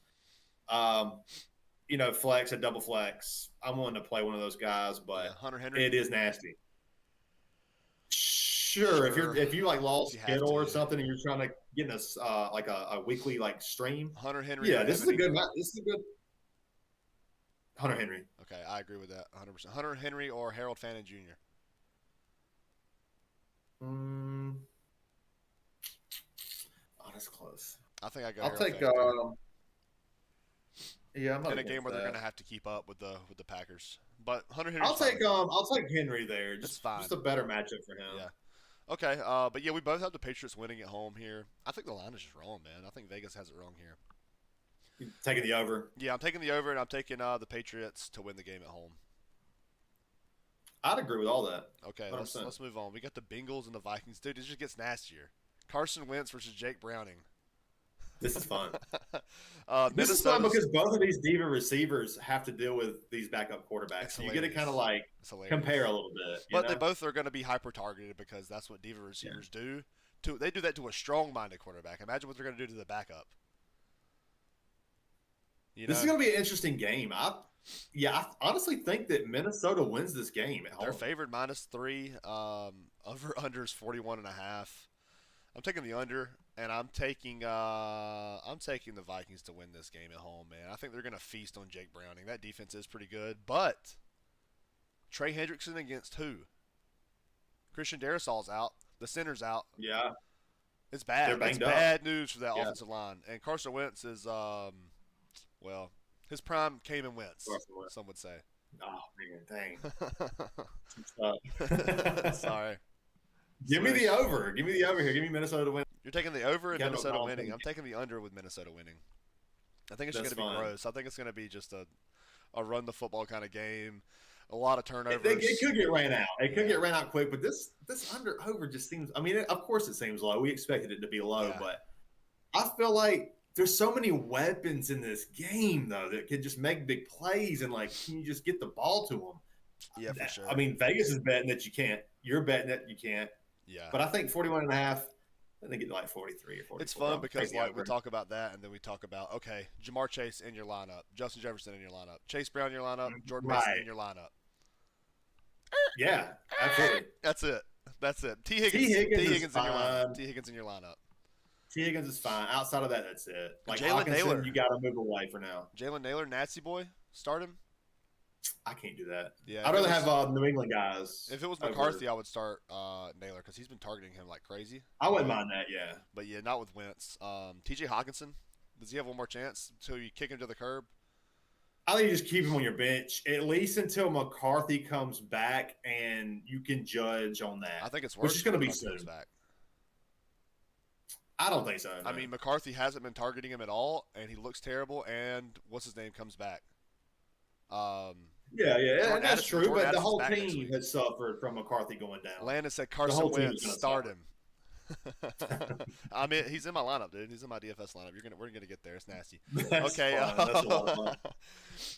Flex, a double flex. I'm willing to play one of those guys, but Hunter Henry. it is nasty. Sure. If you like lost Kittle or something and you're trying to get in a weekly like stream. Hunter Henry. Yeah, this is a good match. This is a good Hunter Henry. Okay, I agree with that 100%. Hunter Henry or Harold Fannin Jr. Oh, that's close. I think I go. I'll take. Yeah, I'm not in a game where they're going to have to keep up with the Packers. But Hunter Henry. I'll take Henry there. Just a better matchup for him. Yeah. Okay. But yeah, we both have the Patriots winning at home here. I think the line is just wrong, man. I think Vegas has it wrong here. You're taking the over. Yeah, I'm taking the over, and I'm taking the Patriots to win the game at home. I'd agree with all that. Okay, let's move on. We got the Bengals and the Vikings. Dude, it just gets nastier. Carson Wentz versus Jake Browning. This is fun. This is fun because both of these diva receivers have to deal with these backup quarterbacks. So you get to kind of like compare a little bit. But they both are going to be hyper targeted because that's what diva receivers do. They do that to a strong-minded quarterback. Imagine what they're going to do to the backup. This is going to be an interesting game. I honestly think that Minnesota wins this game at home. They're favored -3. Over/under is 41.5. I'm taking the under, and I'm taking the Vikings to win this game at home, man. I think they're going to feast on Jake Browning. That defense is pretty good, but Trey Hendrickson against who? Christian Darrisaw's out. The center's out. Yeah. It's bad. They're banged up. Bad news for that offensive line. And Carson Wentz is his prime came and went, some would say. Oh, man, dang. Sorry. Give me the over. Give me the over here. Give me Minnesota to win. You're taking the over and Minnesota winning. I'm taking the under with Minnesota winning. I think it's just going to be gross. I think it's going to be just a run the football kind of game. A lot of turnovers. It could get ran out. It could get ran out quick, but this under over just seems. I mean, of course it seems low. We expected it to be low, but I feel like there's so many weapons in this game though that could just make big plays and can you just get the ball to them? Yeah, for sure. I mean, Vegas is betting that you can't. You're betting that you can't. Yeah. But I think 41.5. I think it's like 43 or 44. It's fun because we talk about that and then we talk about Jamar Chase in your lineup, Justin Jefferson in your lineup, Chase Brown in your lineup, Jordan Mason in your lineup. Yeah, absolutely. That's it. T. Higgins in your lineup. T. Higgins in your lineup. T. Higgins is fine. Outside of that, that's it. Jalen Naylor, you got to move away for now. Jalen Naylor, Nazi boy, start him. I can't do that. Yeah, I'd rather have New England guys. If it was McCarthy, I would start Naylor because he's been targeting him like crazy. I wouldn't mind that, yeah. But yeah, not with Wentz. T.J. Hawkinson, does he have one more chance until you kick him to the curb? I think you just keep him on your bench at least until McCarthy comes back, and you can judge on that. I think it's worse. Which is going to be soon. Back. I don't think so. No. I mean, McCarthy hasn't been targeting him at all, and he looks terrible. And what's his name comes back. Yeah, that's true. Jordan but the whole team has suffered from McCarthy going down. Landon said Carson Wentz, start him. I mean, he's in my lineup, dude. He's in my DFS lineup. We're gonna get there. It's nasty. Okay. That's a lot of fun.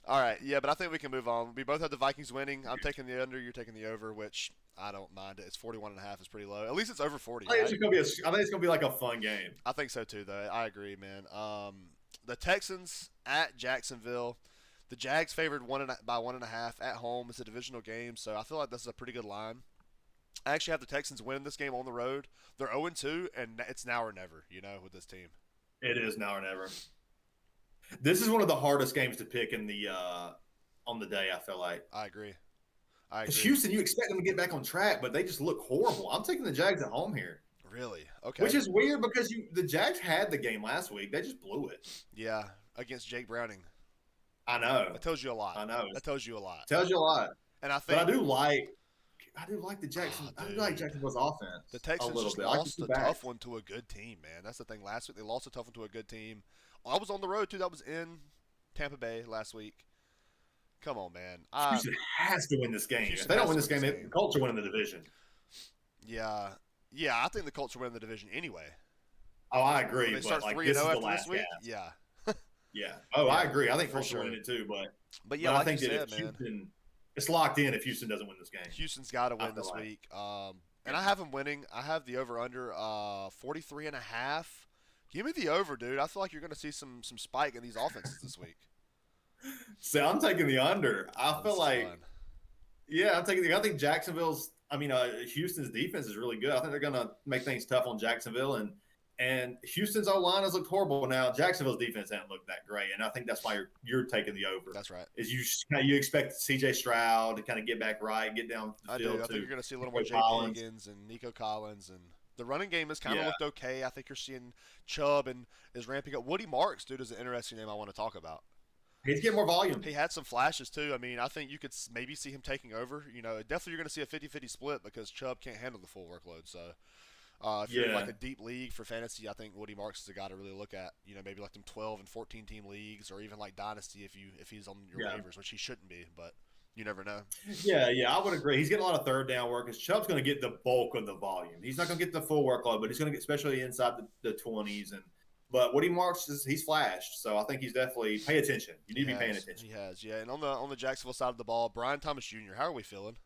All right. Yeah, but I think we can move on. We both have the Vikings winning. I'm taking the under. You're taking the over, which I don't mind it. It's 41.5. It's pretty low. At least it's over 40. I think it's gonna be like a fun game. I think so too, though. I agree, man. The Texans at Jacksonville. The Jags favored by 1.5 at home. It's a divisional game, so I feel like this is a pretty good line. I actually have the Texans winning this game on the road. They're 0-2, and it's now or never, with this team. It is now or never. This is one of the hardest games to pick in the on the day, I feel like. I agree. Houston, you expect them to get back on track, but they just look horrible. I'm taking the Jags at home here. Really? Okay. Which is weird because the Jags had the game last week. They just blew it. Yeah. against Jake Browning. I know. That tells you a lot. I know. That tells you a lot. Tells you a lot. And I But think I do like I do like dude, Jacksonville's the offense a Texans little just bit. I like the lost two a backs. tough one to a good team, man. That's the thing. Last week they lost a tough one to a good team. I was on the road too. That was in Tampa Bay last week. Come on, man. Houston has to win this game. Houston If they don't has win to this win game, this game. the Colts are winning the division. Yeah, I think the Colts are winning the division anyway. Oh, I agree. When they start But 3-0 this is the after last this week. gasp. Yeah, Yeah. Oh, yeah, I agree. I think for Colts sure. are winning it too. But yeah, I like think you that said, if man, Houston, it's locked in if Houston doesn't win this game. Houston's got to win this like. week. And I have them winning. I have the over/under 43.5. Give me the over, dude. I feel like you're going to see some spike in these offenses this week. So I'm taking the under. I feel like, fun. yeah, I think Houston's defense is really good. I think they're going to make things tough on Jacksonville, and Houston's O-line has looked horrible now. Jacksonville's defense hasn't looked that great, and I think that's why you're taking the over. That's right. Is you expect C.J. Stroud to kind of get back right, get down the field. I think you're going to see a little more Nico J.P. Collins. Higgins and Nico Collins, and the running game has kind of looked okay. I think you're seeing Chubb and is ramping up. Woody Marks, dude, is an interesting name I want to talk about. He's getting more volume. He had some flashes too. I mean, I think you could maybe see him taking over. You know, definitely you're going to see a 50-50 split because Chubb can't handle the full workload. So if you're in like a deep league for fantasy, I think Woody Marks is a guy to really look at. You know, maybe like them 12 and 14 team leagues, or even like dynasty if he's on your waivers, which he shouldn't be, but you never know. Yeah, I would agree. He's getting a lot of third down work. Because Chubb's going to get the bulk of the volume. He's not going to get the full workload, but he's going to get especially inside the 20s. But Woody Marks he's flashed, so I think he's definitely pay attention. You need to be paying attention. He has, yeah. And on the Jacksonville side of the ball, Brian Thomas Jr. How are we feeling?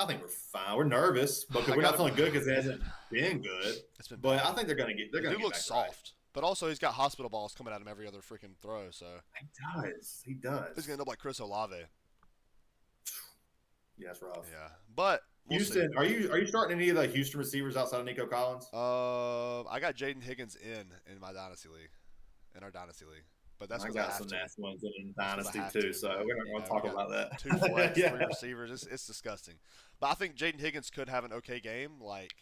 I think we're fine. We're nervous, but we're not feeling good because it hasn't been good. It's been but bad. I think they're going to get. They're going to look back soft, right. but also he's got hospital balls coming at him every other freaking throw. So He does. He's going to end up like Chris Olave. Yeah, that's rough. Yeah, but Houston, are you starting any of the Houston receivers outside of Nico Collins? I got Jaden Higgins in my dynasty league, in our dynasty league. But that's because I got some nasty ones in dynasty too, so we're not going to talk about that. 2 flex, 3 receivers. It's disgusting. But I think Jaden Higgins could have an okay game. Like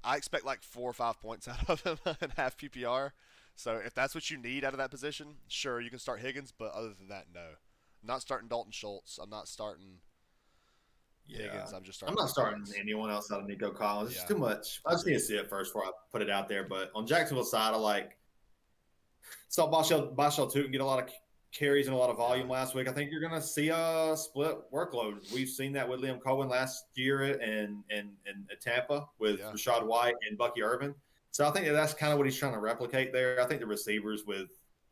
I expect like 4 or 5 points out of him in half PPR. So if that's what you need out of that position, sure you can start Higgins. But other than that, no. I'm not starting Dalton Schultz. I'm not starting. Higgins, I'm not starting anyone outside of Nico Collins. It's too much. I just need to see it first before I put it out there. But on Jacksonville's side, I saw Bashal Tootin get a lot of carries and a lot of volume last week. I think you're going to see a split workload. We've seen that with Liam Cohen last year in Tampa with Rashad White and Bucky Irvin. So I think that's kind of what he's trying to replicate there. I think the receivers with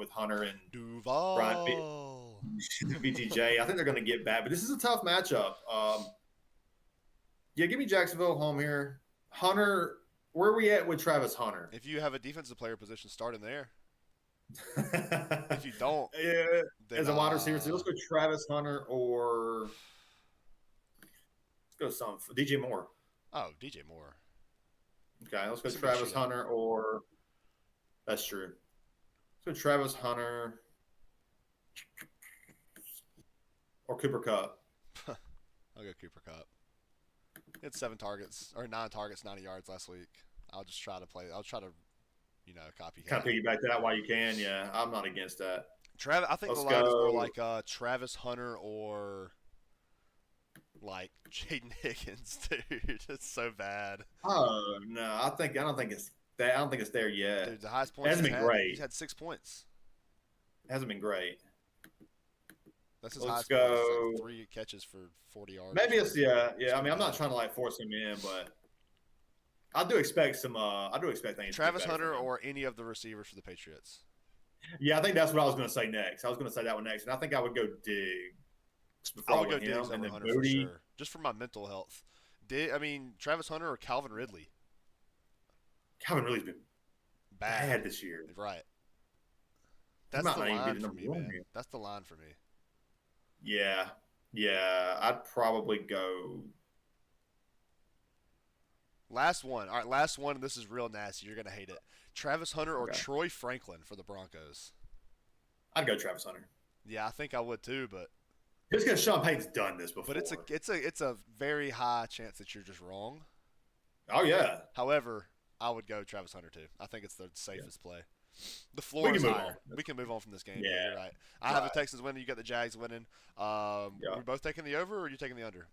Hunter and Duval, BTJ, I think they're going to get bad. But this is a tough matchup. Yeah, give me Jacksonville home here. Hunter, where are we at with Travis Hunter? If you have a defensive player position, start him there. If you don't, as a wide receiver, so let's go Travis Hunter or let's go DJ Moore. Oh, DJ Moore. Okay, let's go Travis Hunter or that's true. Let's go Travis Hunter or Cooper Kupp. I'll go Cooper Kupp. He had 9 targets, 90 yards last week. I'll just try to copy. Kind of piggyback that while you can. Yeah, I'm not against that. I think the line is more like Travis Hunter or like Jaden Higgins, dude. It's so bad. Oh no, I don't think it's that. I don't think it's there yet. Dude, the highest points hasn't been great. He's had 6 points. It hasn't been great. That's his highest points. Like 3 catches for 40 yards. Maybe it's yeah. I mean, I'm not trying to force him in, but I do expect some. I do expect things. Travis Hunter or any of the receivers for the Patriots. Yeah, I think that's what I was going to say next. I was going to say that one next, and I think I would go Diggs. I would go Diggs over Hunter for sure, just for my mental health. Travis Hunter or Calvin Ridley. Calvin Ridley's been bad this year. Right. That's the line for me, man. That's the line for me. Yeah. I'd probably go. Last one. All right, last one. And this is real nasty. You're gonna hate it. Travis Hunter or Troy Franklin for the Broncos. I'd go Travis Hunter. Yeah, I think I would too, but just because Sean Payton's done this before. But it's a very high chance that you're just wrong. Oh yeah. However, I would go Travis Hunter too. I think it's the safest play. The We floor can is move higher. on. We can move on from this game. Yeah, Yeah, you're right. I have the right. Texans winning. You got the Jags winning. Yeah. We're both taking the over, or are you taking the under?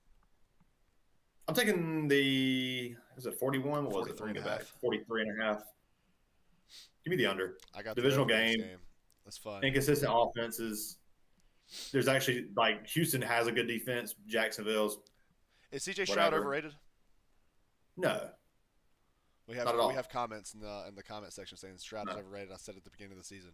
I'm taking the, was it 41? What was it? Let 43 me and a go back. half. 43 and a half. Give me the under. I got the Divisional over in this game, game. That's fun. inconsistent offenses. There's actually, like, Houston has a good defense. Jacksonville's Is CJ Stroud whatever. overrated? No, We have not at we have all. comments in the comment section saying Stroud is No. overrated. I said at the beginning of the season.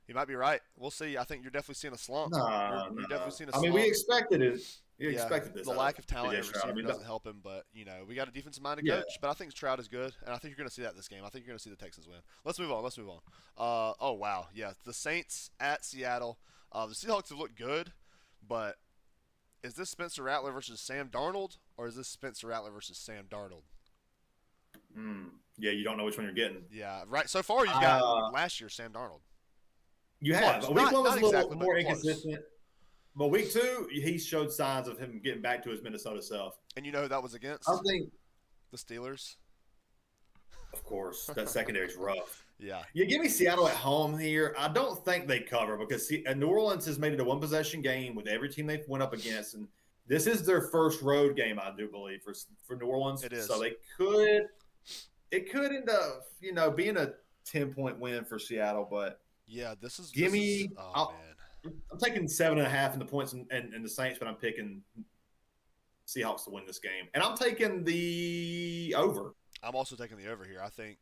He might be right. We'll see. I think you're definitely seeing a slump. No, You're no. definitely seeing a I mean, we slump. expected it. You Yeah, expected this the out of lack of talent CJ at Stroud. I receiver mean, doesn't help him, but we got a defensive-minded yeah. coach. But I think Stroud is good, and I think you're going to see that in this game. I think you're going to see the Texans win. Let's move on. Let's move on. Oh wow, yeah, the Saints at Seattle. The Seahawks have looked good, but is this Spencer Rattler versus Sam Darnold, or is this Spencer Rattler versus Sam Darnold? Yeah, you don't know which one you're getting. Yeah, right. So far, you've gotten last year Sam Darnold. You Close. have. Week one was Not a little exactly, but more close. inconsistent. But week two, he showed signs of him getting back to his Minnesota self. And you know who that was against? I think, The Steelers. of course, that secondary's rough. Yeah. You give me Seattle at home here. I don't think they cover because New Orleans has made it a one possession game with every team they've went up against, and this is their first road game, I do believe, for New Orleans. It is. So it could end up, being a 10-point win for Seattle. But Yeah, this is. I'm Man. taking 7.5 in the points and the Saints, but I'm picking Seahawks to win this game, and I'm taking the over. I'm also taking the over here. I think.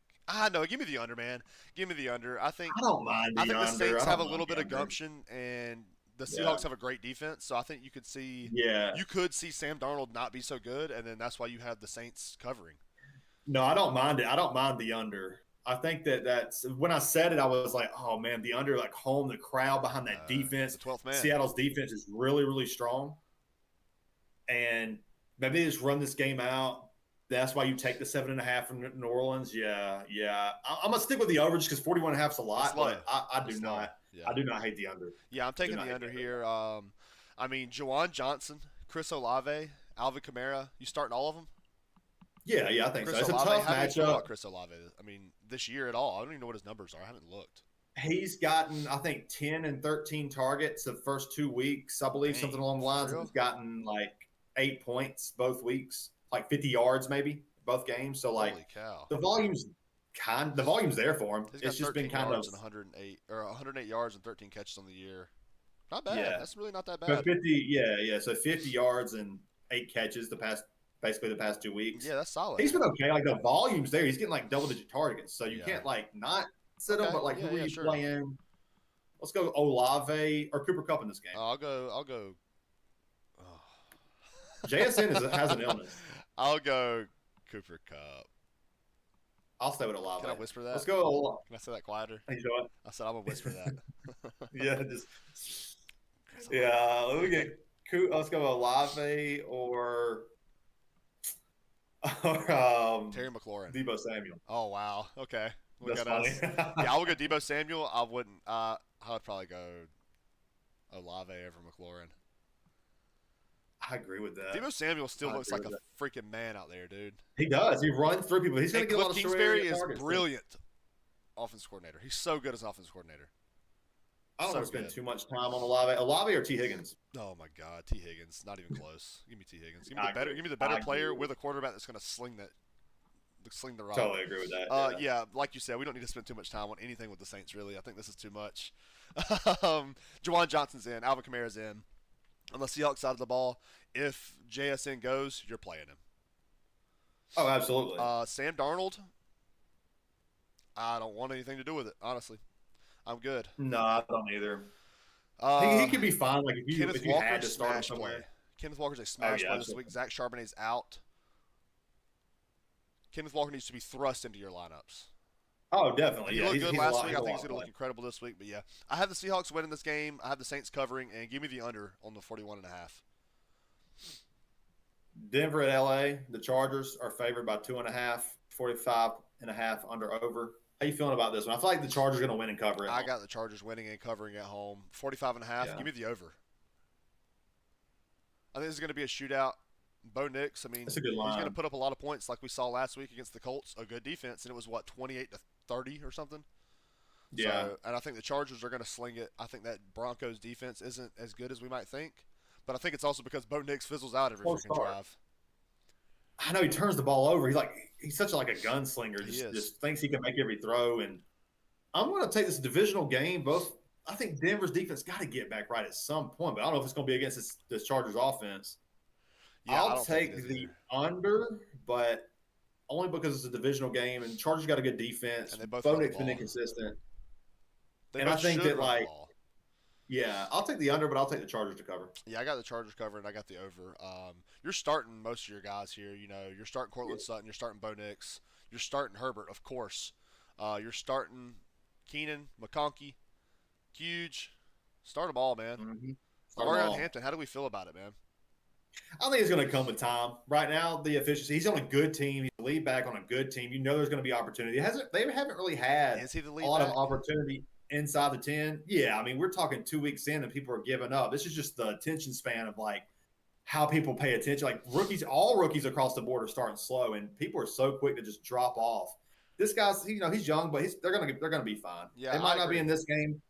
No, give me the under, man. Give me the under. I think I don't mind the the under. Saints I have don't a little mind bit the of under. gumption, and the Yeah. Seahawks have a great defense. So I think you could see. Yeah. You could see Sam Darnold not be so good, and then that's why you have the Saints covering. No, I don't mind it. I don't mind the under. I think that's when I said it, I was like, oh man, the under, like home, the crowd behind that defense. The 12th man. Seattle's defense is really, really strong. And maybe they just run this game out. That's why you take the 7.5 from New Orleans. Yeah. I'm gonna stick with the over just because 41.5 is a lot, but I do not. Yeah. I do not hate the under. Yeah, I'm taking the under here. I mean, Jawan Johnson, Chris Olave, Alvin Kamara. You starting all of them? Yeah, I think Chris so. It's Olave, a tough how do you feel about matchup. Chris Olave? I mean, this year at all? I don't even know what his numbers are. I haven't looked. He's gotten, I think, 10 and 13 targets the first 2 weeks, I believe, something along the lines. For real? He's gotten like 8 points both weeks, like 50 yards maybe both games. So like Holy cow. the volume's there for him. He's got It's just 13 been kind yards of and 108 yards and 13 catches on the year. Not bad. Yeah. That's really not that so bad. 50, yeah. So 50 yards and 8 catches the past 2 weeks. Yeah, that's solid. He's been okay. Like the volume's there. He's getting like double-digit targets, so you Yeah. can't like not sit him. Okay. But like, Yeah, who are yeah, you sure. playing? Let's go Olave or Cooper Kupp in this game. I'll go. JSN has an illness. I'll go Cooper Cup. I'll stay with Olave. Can I whisper that? Let's go Olave. Can I say that quieter? You know what? I said I'm gonna whisper that. Yeah, let me get. Let's go Olave or Terry McLaurin. Debo Samuel. Oh wow. Okay. Look That's at funny. us. Yeah, I would go Debo Samuel. I wouldn't. I would probably go Olave over McLaurin. I agree with that. Debo Samuel still I looks agree like a with freaking man out there, dude. He does. He runs through people. He's going And to get a lot Cliff of short Kingsbury area is targets. brilliant offensive coordinator. He's so good as an offensive coordinator. I don't So want to spend good. Oh too much time on Olave or T. Higgins. Oh my God, T. Higgins, not even close. Give me T. Higgins. Give me I the better. agree. Give me the better I player agree. with a quarterback that's going to sling the rock. Totally agree with that. Yeah, like you said, we don't need to spend too much time on anything with the Saints. Really, I think this is too much. Jawan Johnson's in. Alvin Kamara's in. On the Seahawks side of the ball, if JSN goes, you're playing him. Oh, absolutely. Sam Darnold, I don't want anything to do with it. Honestly, I'm good. No, I don't either. He could be fine. Like if Kenneth you Walker, had to start him smash play. somewhere. Kenneth Walker's a smash yeah, play this absolutely. week. Zach Charbonnet's out. Kenneth Walker needs to be thrust into your lineups. Oh, definitely. He Yeah, looked he's good a last lot- week. he's I a think lot he's going to of look incredible this week. But yeah, I have the Seahawks winning this game. I have the Saints covering, and give me the under on the 41.5. Denver at LA. The Chargers are favored by 2.5, 45.5 under over. How you feeling about this one? I feel like the Chargers are going to win and cover it. I got the Chargers winning and covering at home. 45.5. Yeah. Give me the over. I think this is going to be a shootout. Bo Nix, I mean, That's a good he's line. going to put up a lot of points like we saw last week against the Colts. A good defense, and it was, 28-30 or something? Yeah. So, and I think the Chargers are going to sling it. I think that Broncos defense isn't as good as we might think, but I think it's also because Bo Nix fizzles out every Slow freaking start. drive. I know he turns the ball over. He's such like a gunslinger. He is. Just thinks he can make every throw. And I'm going to take this divisional game. I think Denver's defense got to get back right at some point, but I don't know if it's going to be against this Chargers offense. Yeah, I I'll don't think it take is the either. under, but only because it's a divisional game and Chargers got a good defense. And they both Bo run the Nix been ball. inconsistent, They and I both think should that run the ball. yeah, I'll take the under, but I'll take the Chargers to cover. Yeah, I got the Chargers covered. I got the over. You're starting most of your guys here. You know, you're starting Yeah. Cortland Sutton. You're starting Bo Nix. You're starting Herbert, of course. You're starting Keenan, McConkey, Huge. Start them all, man. Mm-hmm. Start them Amarion all. Hampton, how do we feel about it, man? I think it's going to come with time. Right now, the efficiency. He's on a good team. He's the lead back on a good team. You know, there's going to be opportunity. They haven't really had Is he the a lead lot back? of opportunity inside the 10. Yeah, I mean, we're talking 2 weeks in and people are giving up. This is just the attention span of like how people pay attention. Like all rookies across the board are starting slow, and people are so quick to just drop off. This guy's, he's young, but they're gonna be fine. Yeah, They might I not be agree. in this game,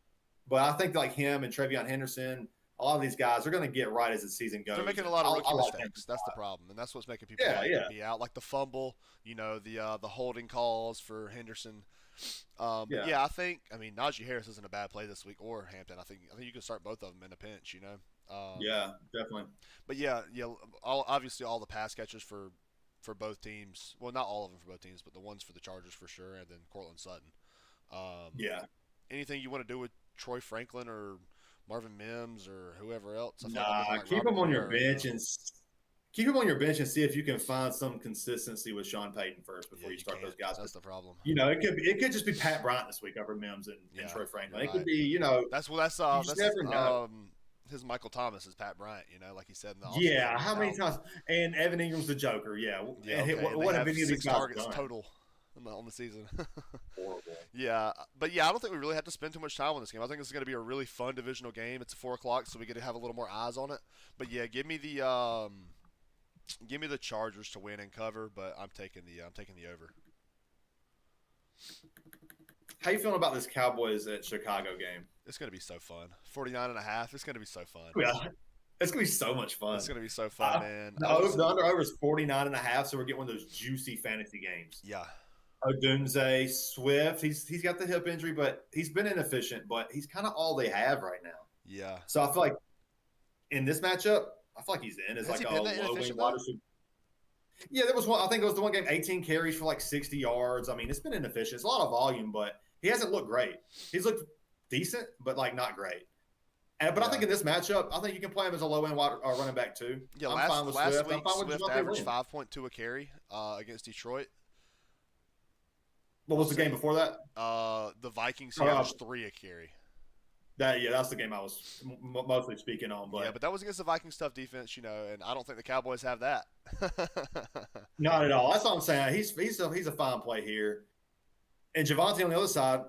but I think like him and Trevion Henderson, a lot of these guys are going to get right as the season goes. They're making a lot of rookie I like mistakes. him. That's the problem, and that's what's making people Yeah, yeah. be out. Like the fumble, the holding calls for Henderson. But Yeah. yeah, I mean, Najee Harris isn't a bad play this week, or Hampton. I think you can start both of them in a pinch. Yeah, definitely. But yeah, obviously all the pass catchers for both teams. Well, not all of them for both teams, but the ones for the Chargers for sure, and then Cortland Sutton. Yeah. Anything you want to do with Troy Franklin or Marvin Mims or whoever else? I feel like I'm Nah, looking like keep Robert him on your Rivera right bench now. and keep him on your bench and see if you can find some consistency with Sean Payton first Yeah, before you start those can't. guys. That's the problem. It could just be Pat Bryant this week over Mims and Yeah, Troy Franklin. you're It could right. be, That's you just never know. his Michael Thomas is Pat Bryant. Like he said in the Yeah, offseason. how many times? And Evan Ingram's the Joker. Yeah, Yeah, and okay. And they what have have any of these 6 guys targets done? total on the season. Horrible. Yeah, but yeah, I don't think we really have to spend too much time on this game. I think this is going to be a really fun divisional game. It's at 4 o'clock, so we get to have a little more eyes on it. But yeah, give me the Chargers to win and cover, but I'm taking the over. How you feeling about this Cowboys at Chicago game? It's going to be so fun. 49.5. It's going to be so fun. Yeah, it's gonna be so much fun. It's going to be so fun, man. The under over is 49.5, so we're getting one of those juicy fantasy games. Yeah. Odunze, Swift, he's got the hip injury, but he's been inefficient, but he's kind of all they have right now. Yeah. So I feel like in this matchup, I feel like he's in as Has like he a been that low wing inefficient, wide though? receiver. Yeah, there was one. I think it was the one game, 18 carries for like 60 yards. I mean, it's been inefficient. It's a lot of volume, but he hasn't looked great. He's looked decent, but like not great. But I think in this matchup, I think you can play him as a low end running back too. Yeah, I'm fine with last Swift. week I'm fine with Swift Javonte averaged Williams. 5.2 a carry against Detroit. What was the game before that? The Vikings he averaged 3 a carry. That's the game I was mostly speaking on. But Yeah, but that was against the Vikings tough defense, and I don't think the Cowboys have that. not at all. That's what I'm saying. He's a fine play here. And Javonte on the other side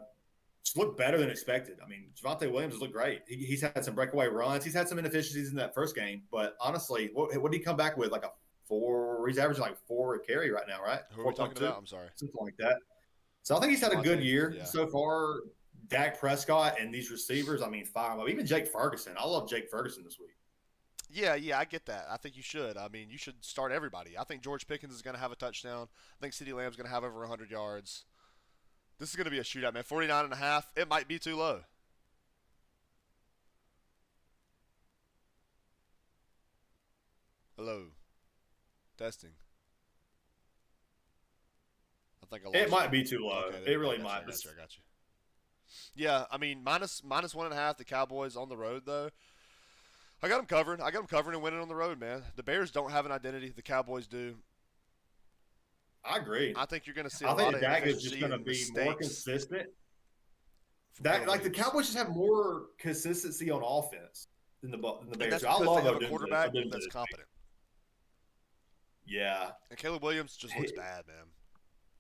just looked better than expected. I mean, Javonte Williams has looked great. He's had some breakaway runs. He's had some inefficiencies in that first game. But honestly, what did he come back with? Like a 4? He's averaging like 4 a carry right now, right? Who are we talking 4.2? about? I'm sorry. Something like that. So I think he's had a good Javonte, year yeah. so far. Dak Prescott and these receivers, I mean, fire them up. Even Jake Ferguson. I love Jake Ferguson this week. Yeah, I get that. I think you should. I mean, you should start everybody. I think George Pickens is going to have a touchdown. I think CeeDee Lamb's going to have over 100 yards. This is going to be a shootout, man. 49.5. It might be too low. Hello. Testing. I think I lost It might you. be too low. Okay, It really I might. got you. I got you. Yeah, I mean, minus 1.5. The Cowboys on the road, though. I got them covered. I got them covered and winning on the road, man. The Bears don't have an identity. The Cowboys do. I agree. I think you're going to see a I lot think of Dak is just inefficiency going to and be more mistakes consistent. from Dak, Caleb like the Williams. Cowboys just have more consistency on offense than the And Bears. that's I because love they have a Odunze. quarterback Odunze that's this week. competent. Yeah. And Caleb Williams just looks bad, man.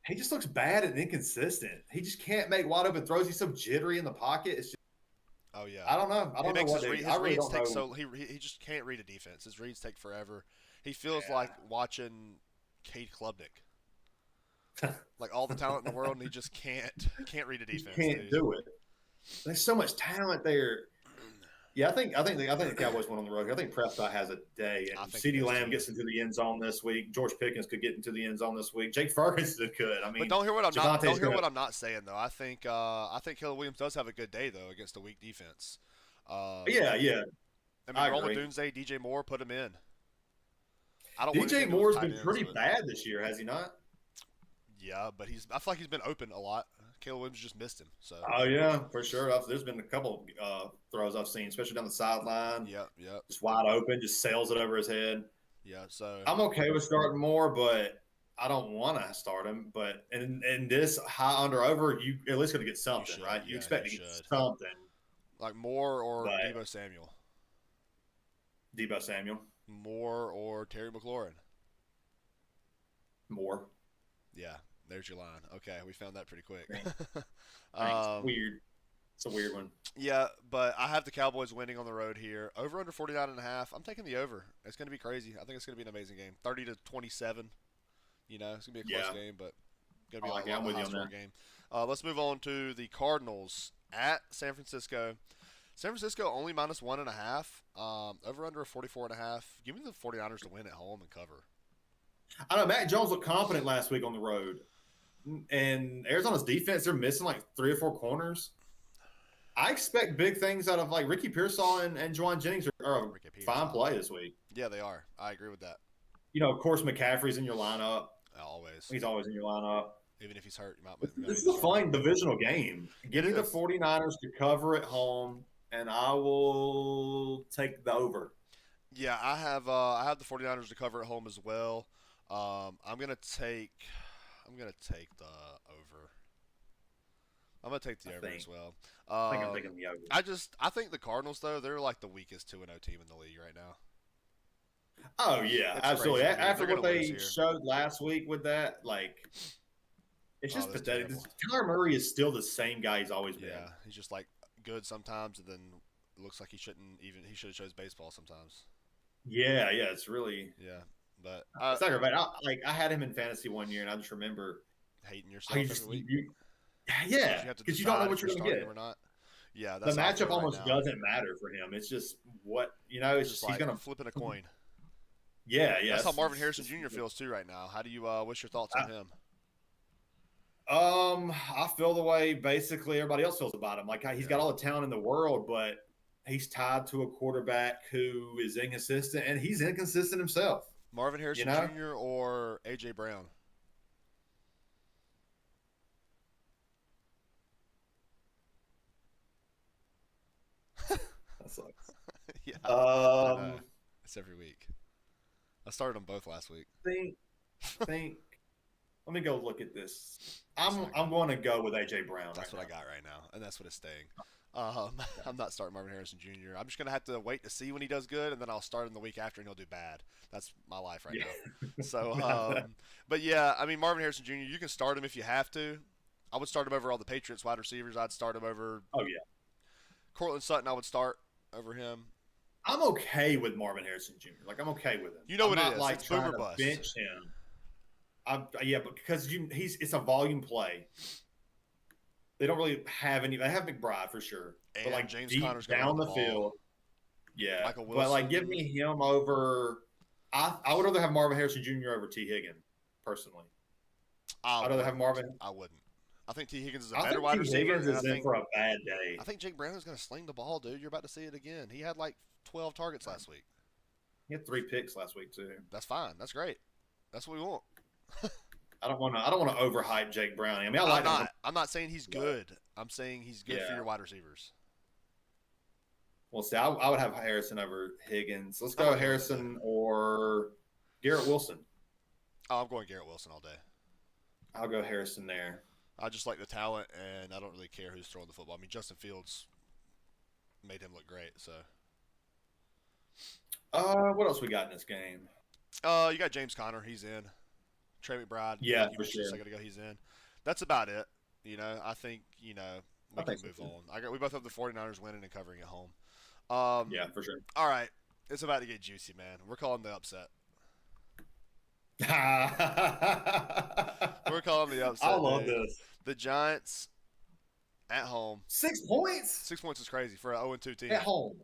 He just looks bad and inconsistent. He just can't make wide open throws. He's so jittery in the pocket. It's just, Oh yeah. I don't know. I don't know what his I really reads don't take know. so he just can't read a defense. His reads take forever. He feels Yeah. like watching Cade Klubnik. Like all the talent in the world, and he just can't read a He defense. can't dude. do it. There's so much talent there. Yeah, I think the Cowboys went on the road. I think Prescott has a day, I and think he CeeDee does Lamb too. gets into the end zone this week. George Pickens could get into the end zone this week. Jake Ferguson could. I But mean, don't hear what I'm not don't Javante's hear gonna. what I'm not saying though. I think Caleb Williams does have a good day though against a weak defense. Um, Yeah, yeah, I mean, I Roma agree. Dunze, DJ Moore, put him in. I don't want DJ anything to do with Moore's tight been ends, pretty but bad this year, has he not? yeah, but I feel like he's been open a lot. Caleb Williams just missed him. So Oh yeah, for sure. There's been a couple throws I've seen, especially down the sideline, yep, yep, just wide open, just sails it over his head. yeah. So I'm okay with starting Moore, but I don't want to start him. But in this high under over, you at least going to get you something, should, right? You yeah, expect you to get should. something, Like Moore or but Debo Samuel, Debo Samuel, Moore or Terry McLaurin. Moore. Yeah, there's your line. Okay, we found that pretty quick. Thanks. um, Weird. It's a weird one. yeah, but I have the Cowboys winning on the road here. Over under 49.5. I'm taking the over. It's going to be crazy. I think it's going to be an amazing game. 30-27. You know, it's going to be a close Yeah. game, but going to I be like it. a I'm with you high on scoring that. game. Let's move on to the Cardinals at San Francisco. San Francisco only minus 1.5. Over under a 44.5. Give me the 49ers to win at home and cover. I know Matt Jones looked confident last week on the road, and Arizona's defense, they're missing like 3 or 4 corners. I expect big things out of like Ricky Pearsall and Juwan Jennings are a Ricky fine Pearsall. play this week. Yeah, they are. I agree with that. Of course, McCaffrey's in your lineup. Always. He's always in your lineup. Even if he's hurt, you This, might this need is to a start him. fun divisional game. It Give me the is. 49ers to cover at home, and I will take the over. Yeah, I have the 49ers to cover at home as well. I'm gonna take the over. I'm gonna take I the over think. as well. I think I'm taking the over. I think the Cardinals though they're like the weakest 2-0 team in the league right now. Oh yeah, It's absolutely. crazy to me. After They're what gonna lose they here. showed last week with that, like it's Oh, just that's pathetic. terrible. Kyler Murray is still the same guy he's always been. Yeah, he's just like good sometimes, and then it looks like he should have chose baseball sometimes. Yeah, yeah, it's really Yeah, but it's not bad. I had him in fantasy one year, and I just remember hating how yourself every week because yeah, you have to because you don't know decide what if you're you're going to starting get. him or not. Yeah, The that's how I matchup feel right almost now. doesn't matter for him. It's just what It's It's just just he's like gonna. flipping a coin. Yeah, yeah. That's how Marvin It's Harrison just, Jr. feels too right now. How do you? What's your thoughts on I, him? I feel the way basically everybody else feels about him. Like he's got Yeah, all the talent in the world, but he's tied to a quarterback who is inconsistent, and he's inconsistent himself. Marvin You Harrison know, Jr. or AJ Brown? that sucks. Yeah, I know. Um, It's every week. I started them both last week. think, think. Let me go look at this. It's I'm not I'm good. going to go with AJ Brown That's right what I now. got right now, and that's what it's staying. I'm not starting Marvin Harrison Jr. I'm just gonna have to wait to see when he does good, and then I'll start him the week after, and he'll do bad. That's my life right now. So, Yeah. but yeah, I mean Marvin Harrison Jr. You can start him if you have to. I would start him over all the Patriots wide receivers. I'd start him over Oh yeah. Cortland Sutton. I would start over him. I'm okay with Marvin Harrison Jr. Like I'm okay with him. You know I'm what it not is. like It's boom trying or to bust. bench him. Yeah, but because it's a volume play. They don't really have any. They have McBride for sure, but And like James deep Conner's gonna run down the the ball. field, yeah. Michael But like, give Wilson. me him over. I would rather have Marvin Harrison Jr. over T. Higgins personally. I I'd rather have wouldn't. Marvin. I wouldn't. I think T. Higgins is a I better think wide T. receiver, Higgins and I is in think for a bad day. I think Jake Browning's going to sling the ball, dude. You're about to see it again. He had like 12 targets last week. He had 3 picks last week too. That's fine. That's great. That's what we want. I don't want to overhype Jake Browning. I mean, I I'm like him. not. I'm not saying he's good. I'm saying he's good for Yeah. your wide receivers. Well, see, I would have Harrison over Higgins. Let's I'm go okay with it, Harrison or Garrett Wilson. Oh, I'm going Garrett Wilson all day. I'll go Harrison there. I just like the talent, and I don't really care who's throwing the football. I mean, Justin Fields made him look great. So, What else we got in this game? you got James Conner. He's in. Trey McBride. Yeah, You for mentioned a sure. second ago. He's in. That's about it. I think we I can think so move too. on. We both have the 49ers winning and covering at home. Um, Yeah, for sure. all right, it's about to get juicy, man. We're calling the upset. We're calling the I upset, love dude. this. The Giants At home. 6 points 6 points is crazy for an 0-2 team. at home.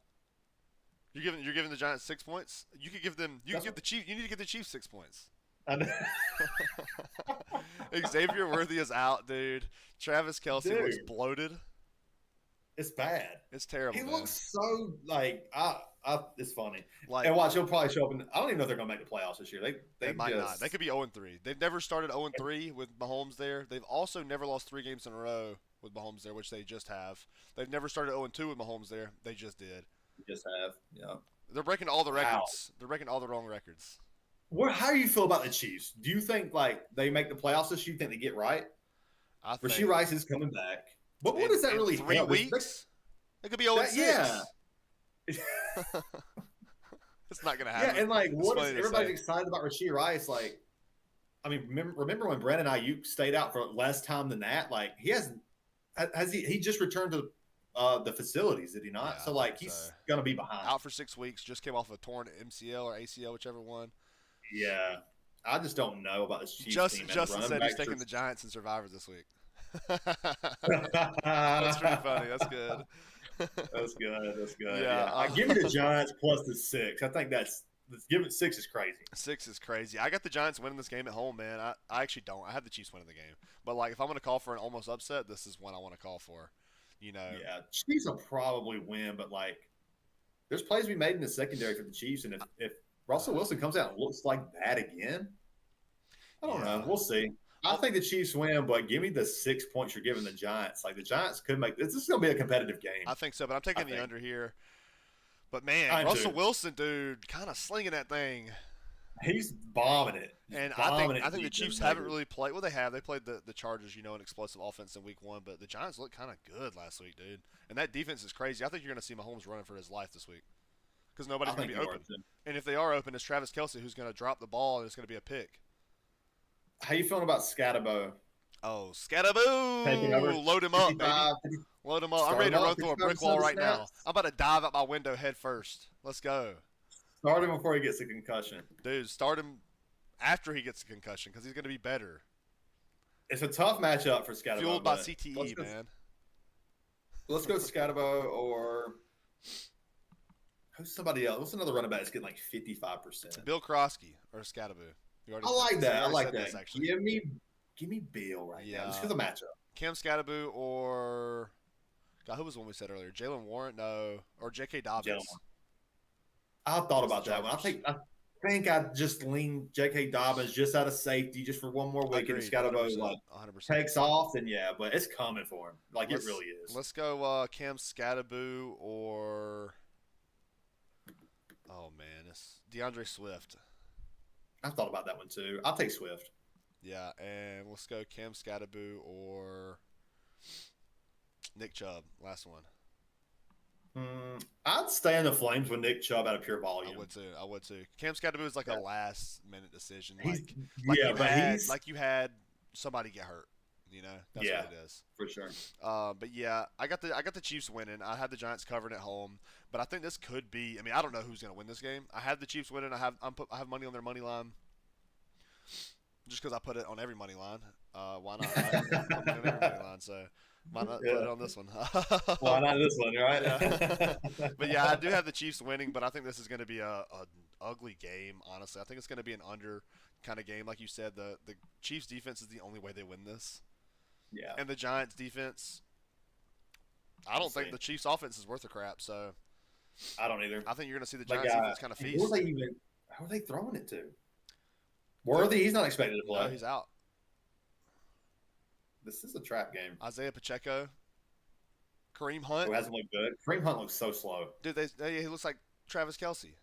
You're giving the Giants 6 points. You could give them. You That's could give the Chiefs. You need to give the Chiefs 6 points. I know. Xavier Worthy is out, dude. Travis Kelce looks Dude. bloated. It's bad. It's terrible. He man. looks so it's funny. Like, And watch, he'll probably show up. I don't even know if they're gonna make the playoffs this year. They might just, not. They could be 0-3. They've never started 0-3 with Mahomes there. They've also never lost 3 games in a row with Mahomes there, which they just have. They've never started 0-2 with Mahomes there. They just did. just have. Yeah. They're breaking all the Wow. records. They're breaking all the wrong records. How do you feel about the Chiefs? Do you think like they make the playoffs this year? You think they get right? I think Rasheed Rice is coming back. But what in, does that in really 3 help? weeks? It could be 0-6. Yeah. It's not gonna happen. Yeah, and like, what is funny to everybody's say. excited about Rasheed Rice? Like, I mean, remember when Brandon Ayuk stayed out for less time than that? Like, he just returned to the facilities, did he not? Yeah, so I like, think he's so. gonna be behind. Out for 6 weeks. Just came off a torn MCL or ACL, whichever one. Yeah, I just don't know about this Chiefs Justin team. said he's taking the Giants and Survivor this week. That's That's pretty funny. That's good. That's good. That's good. Yeah, Yeah, give me the Giants plus the 6. I think give it 6 is crazy. 6 is crazy. I got the Giants winning this game at home, man. I actually don't. I have the Chiefs winning the game. But, like, if I'm going to call for an almost upset, this is one I want to call for. You know? Yeah, Chiefs will probably win, but, like, there's plays to be made in the secondary for the Chiefs, and if Russell Wilson comes out and looks like that again, I don't know. We'll see. I think the Chiefs win, but give me the 6 points you're giving the Giants. Like, the Giants could make this is going to be a competitive game. I think so, but I'm taking the under here. But, man, Russell Wilson, dude, kind of slinging that thing. He's bombing it. And I think the Chiefs haven't really played. Well, they have. They played the Chargers, you know, an explosive offense in Week 1. But the Giants looked kind of good last week, dude. And that defense is crazy. I think you're going to see Mahomes running for his life this week because nobody's going to be open. And if they are open, it's Travis Kelce who's going to drop the ball and it's going to be a pick. How you feeling about Scatterbo? Oh, Scatterboo! Load him up, baby. Load him up. I'm ready to run through a brick wall right now. I'm about to dive out my window head first. Let's go. Start him before he gets a concussion. Dude, start him after he gets a concussion because he's going to be better. It's a tough matchup for Scatterbo. Fueled by CTE, man. Let's go Scatterbo or who's somebody else? What's another running back that's getting like 55%? Bill Krosky or Scatterbo. I like that. I like that. Give me Bill right now. Just for the matchup. Cam Scatterbo or God, who was the one we said earlier? Jalen Warren? No. Or J.K. Dobbins. I thought about that one. I think I just lean J.K. Dobbins just out of safety, just for one more week, and Scatterbo like 100%. Takes off, and but it's coming for him. Like it really is. Let's go Cam Scatterbo or it's DeAndre Swift. I thought about that one too. I'll take Swift. Yeah, and let's go Cam Scatterbo or Nick Chubb. Last one. I'd stay in the Flames with Nick Chubb out of pure volume. I would too. Cam Scatterbo is like a last-minute decision. Like you had somebody get hurt. You know, that's what it is for sure. But yeah, I got the Chiefs winning. I had the Giants covering at home, but I think this could be. I mean, I don't know who's going to win this game. I have the Chiefs winning. I have money on their money line, just because I put it on every money line. Why not? I'm on every money line, so why not put it on this one? Why not this one, right? Yeah. But yeah, I do have the Chiefs winning, but I think this is going to be an ugly game. Honestly, I think it's going to be an under kind of game, like you said. The Chiefs defense is the only way they win this. Yeah. And the Giants defense, I don't think the Chiefs offense is worth a crap. So I don't either. I think you're going to see the Giants defense kind of feast. How are they throwing it to? Worthy, he's not expected to play. No, he's out. This is a trap game. Isaiah Pacheco, Kareem Hunt. Who hasn't looked good. Kareem Hunt looks so slow. Dude, he looks like Travis Kelce.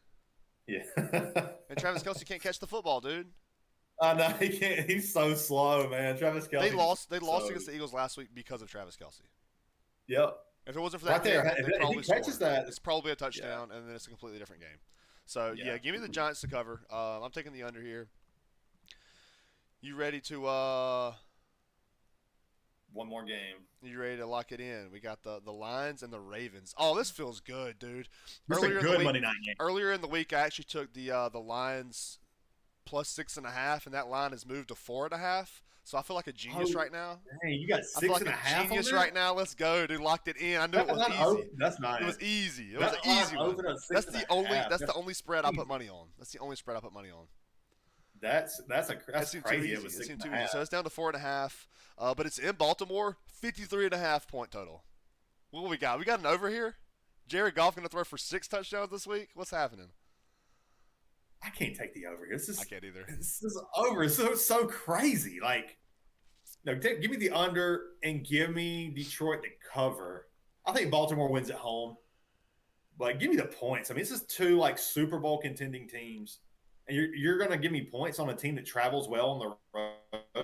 Yeah. And Travis Kelce can't catch the football, dude. No, he can't. He's so slow, man. Travis Kelce. They lost against the Eagles last week because of Travis Kelce. Yep. If it wasn't for that, if he catches that, it's probably a touchdown, and then it's a completely different game. So yeah, give me the Giants to cover. I'm taking the under here. You ready to? One more game. You ready to lock it in? We got the Lions and the Ravens. Oh, this feels good, dude. This is a good Monday night game. Earlier in the week, I actually took the Lions plus 6.5, and that line has moved to 4.5. So I feel like a genius Oh, right now. dang, you got I feel six like and a a half on genius that? right now. Let's go, dude. Locked it in. I knew it That was line easy. that's It was nice. easy. It was That an line easy one. opened at That's six and the a only. half. That's the only spread I put money on. That's the only spread I put money on. That's It seemed too crazy. It easy. was It six seemed and too a easy. half. So it's down to 4.5. But it's in Baltimore. 53.5 point total. What do we got? We got an over here. Jared Goff gonna throw for 6 touchdowns this week. What's happening? I can't take the over here. I can't either. This is over. It's so crazy. Like, no, give me the under and give me Detroit to cover. I think Baltimore wins at home. Like, give me the points. I mean, this is two like Super Bowl contending teams, and you're gonna give me points on a team that travels well on the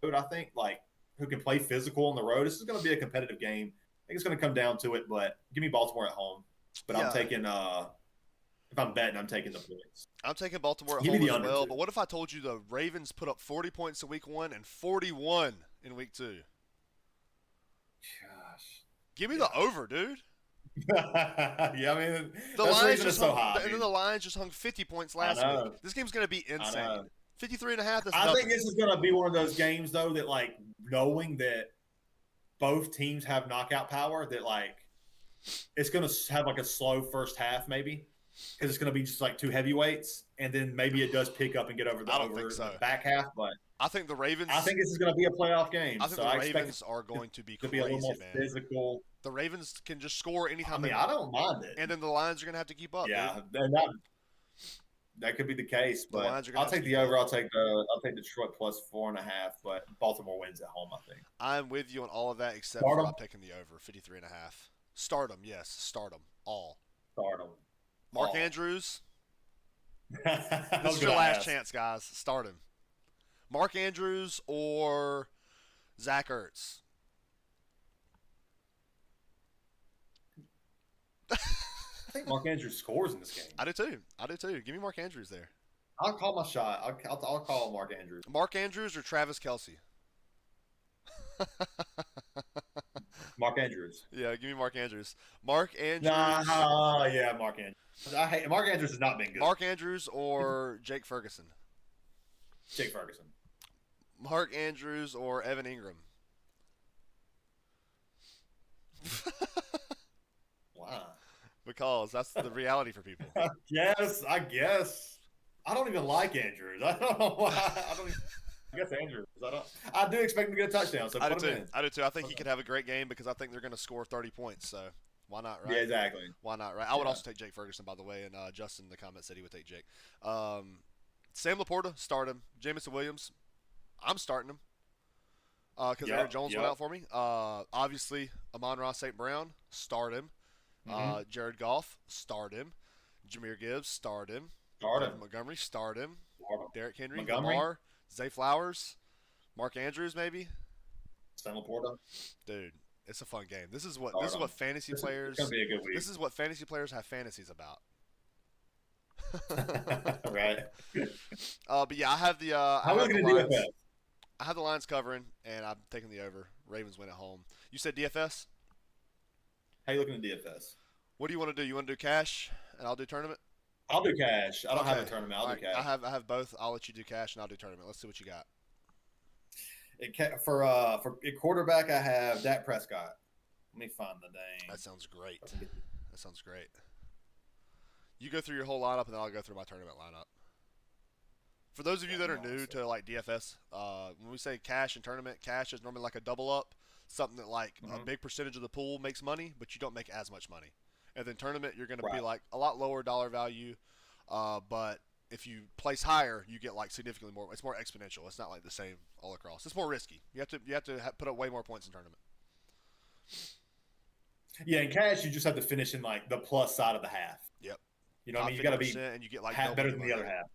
road. I think like who can play physical on the road. This is gonna be a competitive game. I think it's gonna come down to it, but give me Baltimore at home. But Yeah. I'm taking if I'm betting, I'm taking the points. I'm taking Baltimore at Give me home the as under, well. too. But what if I told you the Ravens put up 40 points in week 1 and 41 in week 2? Gosh. Give me the over, dude. Yeah, I mean, The that's the Lions reason just it's so hung, high. and then the Lions just hung 50 points last know. week. This game's gonna be I insane. know. 53.5. That's I nothing. think this is going to be one of those games, though, that like knowing that both teams have knockout power, that like it's going to have like a slow first half, maybe because it's going to be just like two heavyweights, and then maybe it does pick up and get over the I don't think so. the back half. But I think the Ravens. I think this is going to be a playoff game. I think so the I expect Ravens are going to be to crazy, be a little more man. physical. The Ravens can just score anytime. I mean, they I want. don't mind it. And then the Lions are gonna have to keep up. Yeah, dude. and that could be the case, The Lions but are gonna I'll have to take the keep over. up. I'll take Detroit plus 4.5, but Baltimore wins at home. I think. I'm with you on all of that except Start for 'em. I'm taking the over 53.5. Start them, yes, start them all. Start them. Mark Andrews, This this is your last chance, guys. Start him. Mark Andrews or Zach Ertz. I think Mark Andrews scores in this game. I do too. Give me Mark Andrews there. I'll call my shot. I'll call Mark Andrews. Mark Andrews or Travis Kelce. Mark Andrews. Yeah, give me Mark Andrews. Mark Andrews. Yeah, Mark Andrews. Mark Andrews has not been good. Mark Andrews or Jake Ferguson. Jake Ferguson. Mark Andrews or Evan Ingram. Wow. Because that's the reality for people. I guess. I don't even like Andrews. I don't know why. I guess Andrews. I do expect him to get a touchdown. So I do put him too. in. I do too. I think he could have a great game because I think they're going to score 30 points. So why not, right? Yeah, exactly. Why not, right? I would Yeah. also take Jake Ferguson, by the way, and Justin in the comments said he would take Jake. Sam Laporta, start him. Jamison Williams, I'm starting him because Aaron Jones went out for me. Obviously, Amon-Ra St. Brown, start him. Jared Goff, start him. Jahmyr Gibbs, start him. Montgomery, start him. Derrick Henry, Lamar, Zay Flowers, Mark Andrews, maybe. Sam Laporta. Dude, it's a fun game. This is what fantasy players. It's gonna be a good week. This is what fantasy players have fantasies about. Right. But yeah, I have the. How are we gonna do DFS? I have the Lions covering, and I'm taking the over. Ravens win at home. You said DFS. How you looking at DFS? What do you want to do? You want to do cash, and I'll do tournament. I'll do cash. I don't have a tournament. I'll do cash. I have both. I'll let you do cash, and I'll do tournament. Let's see what you got. For quarterback, I have Dak Prescott. Let me find the name. That sounds great. That sounds great. You go through your whole lineup, and then I'll go through my tournament lineup. For those of you that are new to like DFS, when we say cash and tournament, cash is normally like a double up, something that like a big percentage of the pool makes money, but you don't make as much money. And then tournament, you're going to be like a lot lower dollar value, but if you place higher, you get like significantly more. It's more exponential. It's not like the same all across. It's more risky. You have to put up way more points in tournament. Yeah, in cash, you just have to finish in like the plus side of the half. Yep. You know what I mean? You got to be and you get like half better than the other half.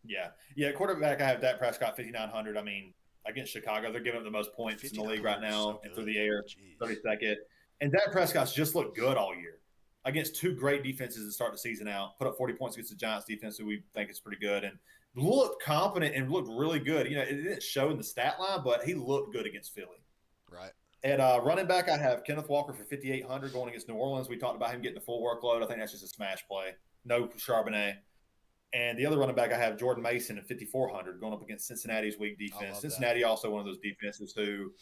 Yeah. Quarterback, I have Dak Prescott 5,900. I mean, against Chicago, they're giving up the most points in the league right now, and through the air, 32nd. And Dak Prescott's just looked good all year against two great defenses to start the season out. Put up 40 points against the Giants defense, who we think is pretty good, and looked confident and looked really good. You know, it didn't show in the stat line, but he looked good against Philly. Right. At running back, I have Kenneth Walker for 5,800 going against New Orleans. We talked about him getting the full workload. I think that's just a smash play. No Charbonnet. And the other running back I have Jordan Mason at 5,400 going up against Cincinnati's weak I defense. love that. Cincinnati also one of those defenses who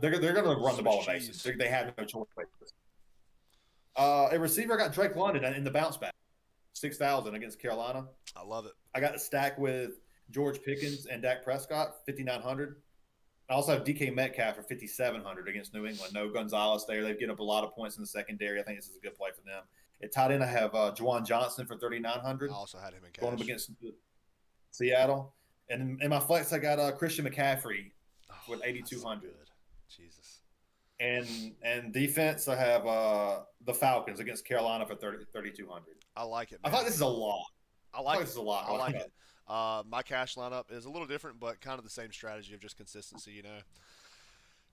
they're going to run the Swiss ball with Mason. cheese. They have no choice. A receiver I got Drake London in the bounce back 6,000 against Carolina. I love it. I got the stack with George Pickens and Dak Prescott 5,900. I also have DK Metcalf for 5,700 against New England. No Gonzalez there. They've given up a lot of points in the secondary. I think this is a good play for them. At tight end, I have Juwan Johnson for 3,900 I also had him in cash. going up against Seattle. And in my flex, I got Christian McCaffrey with 8,200. Jesus. And defense, I have the Falcons against Carolina for 3,200. I like it, I man. thought this is a lot. I like this is a lot. I like it. My cash lineup is a little different, but kind of the same strategy of just consistency, you know.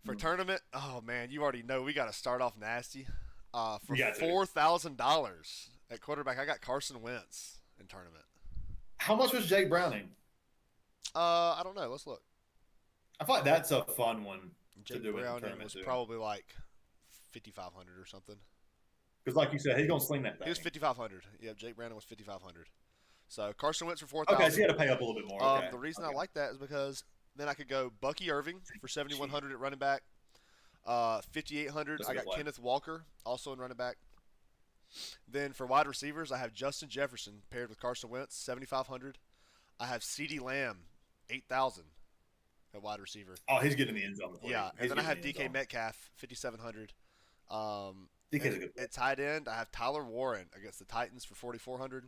For tournament, oh man, you already know we got to start off nasty. For $4,000 at quarterback, I got Carson Wentz in tournament. How much was Jake Browning? I don't know. Let's look. I thought that's a fun one Jake to do Browning was probably like 5,500 or something. Because, like you said, he's gonna sling that thing. He was 5,500. Yeah, Jake Browning was 5,500. So Carson Wentz for 4,000. Okay, so you had to pay up a little bit more. Okay. The reason I like that is because then I could go Bucky Irving for 7,100 at running back. 5,800. I got Kenneth Walker also in running back. Then for wide receivers, I have Justin Jefferson paired with Carson Wentz, 7,500. I have CeeDee Lamb, 8,000 at wide receiver. Oh, he's getting the end zone. Yeah, and then I have DK Metcalf, 5,700. DK's a good at tight end, I have Tyler Warren against the Titans for 4,400.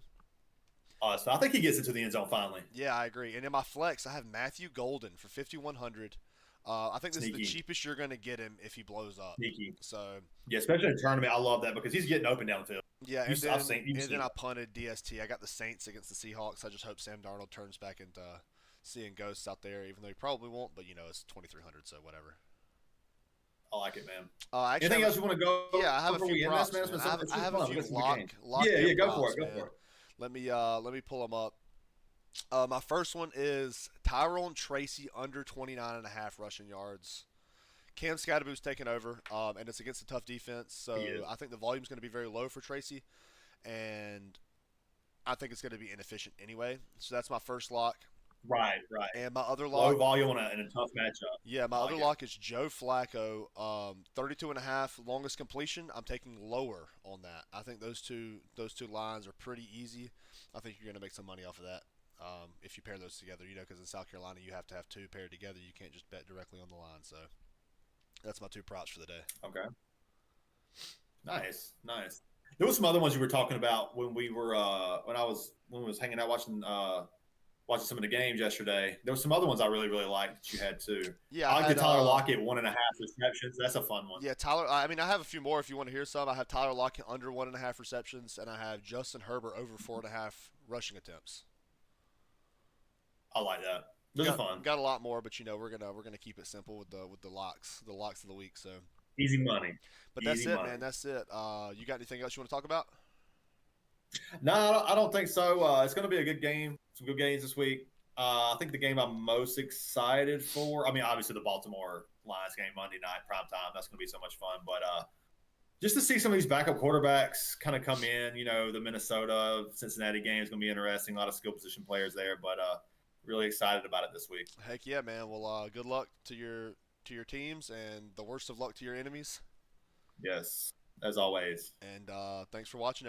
So I think he gets into the end zone finally. Yeah, I agree. And in my flex, I have Matthew Golden for 5,100. I think this is the cheapest you're going to get him if he blows up. Sneaky. So yeah, especially in a tournament, I love that because he's getting open downfield. Yeah, and then I punted DST. I got the Saints against the Seahawks. I just hope Sam Darnold turns back into seeing ghosts out there, even though he probably won't. But you know, it's 2,300, so whatever. I like it, man. Anything else you want to go? Yeah, I have a few props. I have a few lock. Yeah, go for it. Let me pull them up. My first one is Tyrone Tracy under 29.5 rushing yards. Cam Scadaboo's taking over, and it's against a tough defense, so I think the volume's going to be very low for Tracy, and I think it's going to be inefficient anyway. So that's my first lock. Right. And my other lock, low volume in a tough matchup. Yeah, my other lock is Joe Flacco, 32.5 longest completion. I'm taking lower on that. I think those two lines are pretty easy. I think you're going to make some money off of that. If you pair those together, you know, because in South Carolina you have to have two paired together. You can't just bet directly on the line. So that's my two props for the day. Okay. Nice. There was some other ones you were talking about when we were when we was hanging out watching some of the games yesterday. There were some other ones I really liked that you had too. Yeah, I like the Tyler Lockett 1.5 receptions. That's a fun one. Yeah, Tyler. I mean, I have a few more if you want to hear some. I have Tyler Lockett under 1.5 receptions, and I have Justin Herbert over 4.5 rushing attempts. I like that. Those are fun. Got a lot more, but you know we're gonna keep it simple with the locks of the week. So easy money. But that's it, man. That's it. You got anything else you want to talk about? No, I don't think so. It's going to be a good game. Some good games this week. I think the game I'm most excited for, I mean, obviously the Baltimore Lions game Monday night, primetime. That's going to be so much fun. But just to see some of these backup quarterbacks kind of come in, you know, the Minnesota, Cincinnati game is going to be interesting. A lot of skill position players there. But really excited about it this week. Heck yeah, man. Well, good luck to your teams and the worst of luck to your enemies. Yes, as always. And thanks for watching, everybody.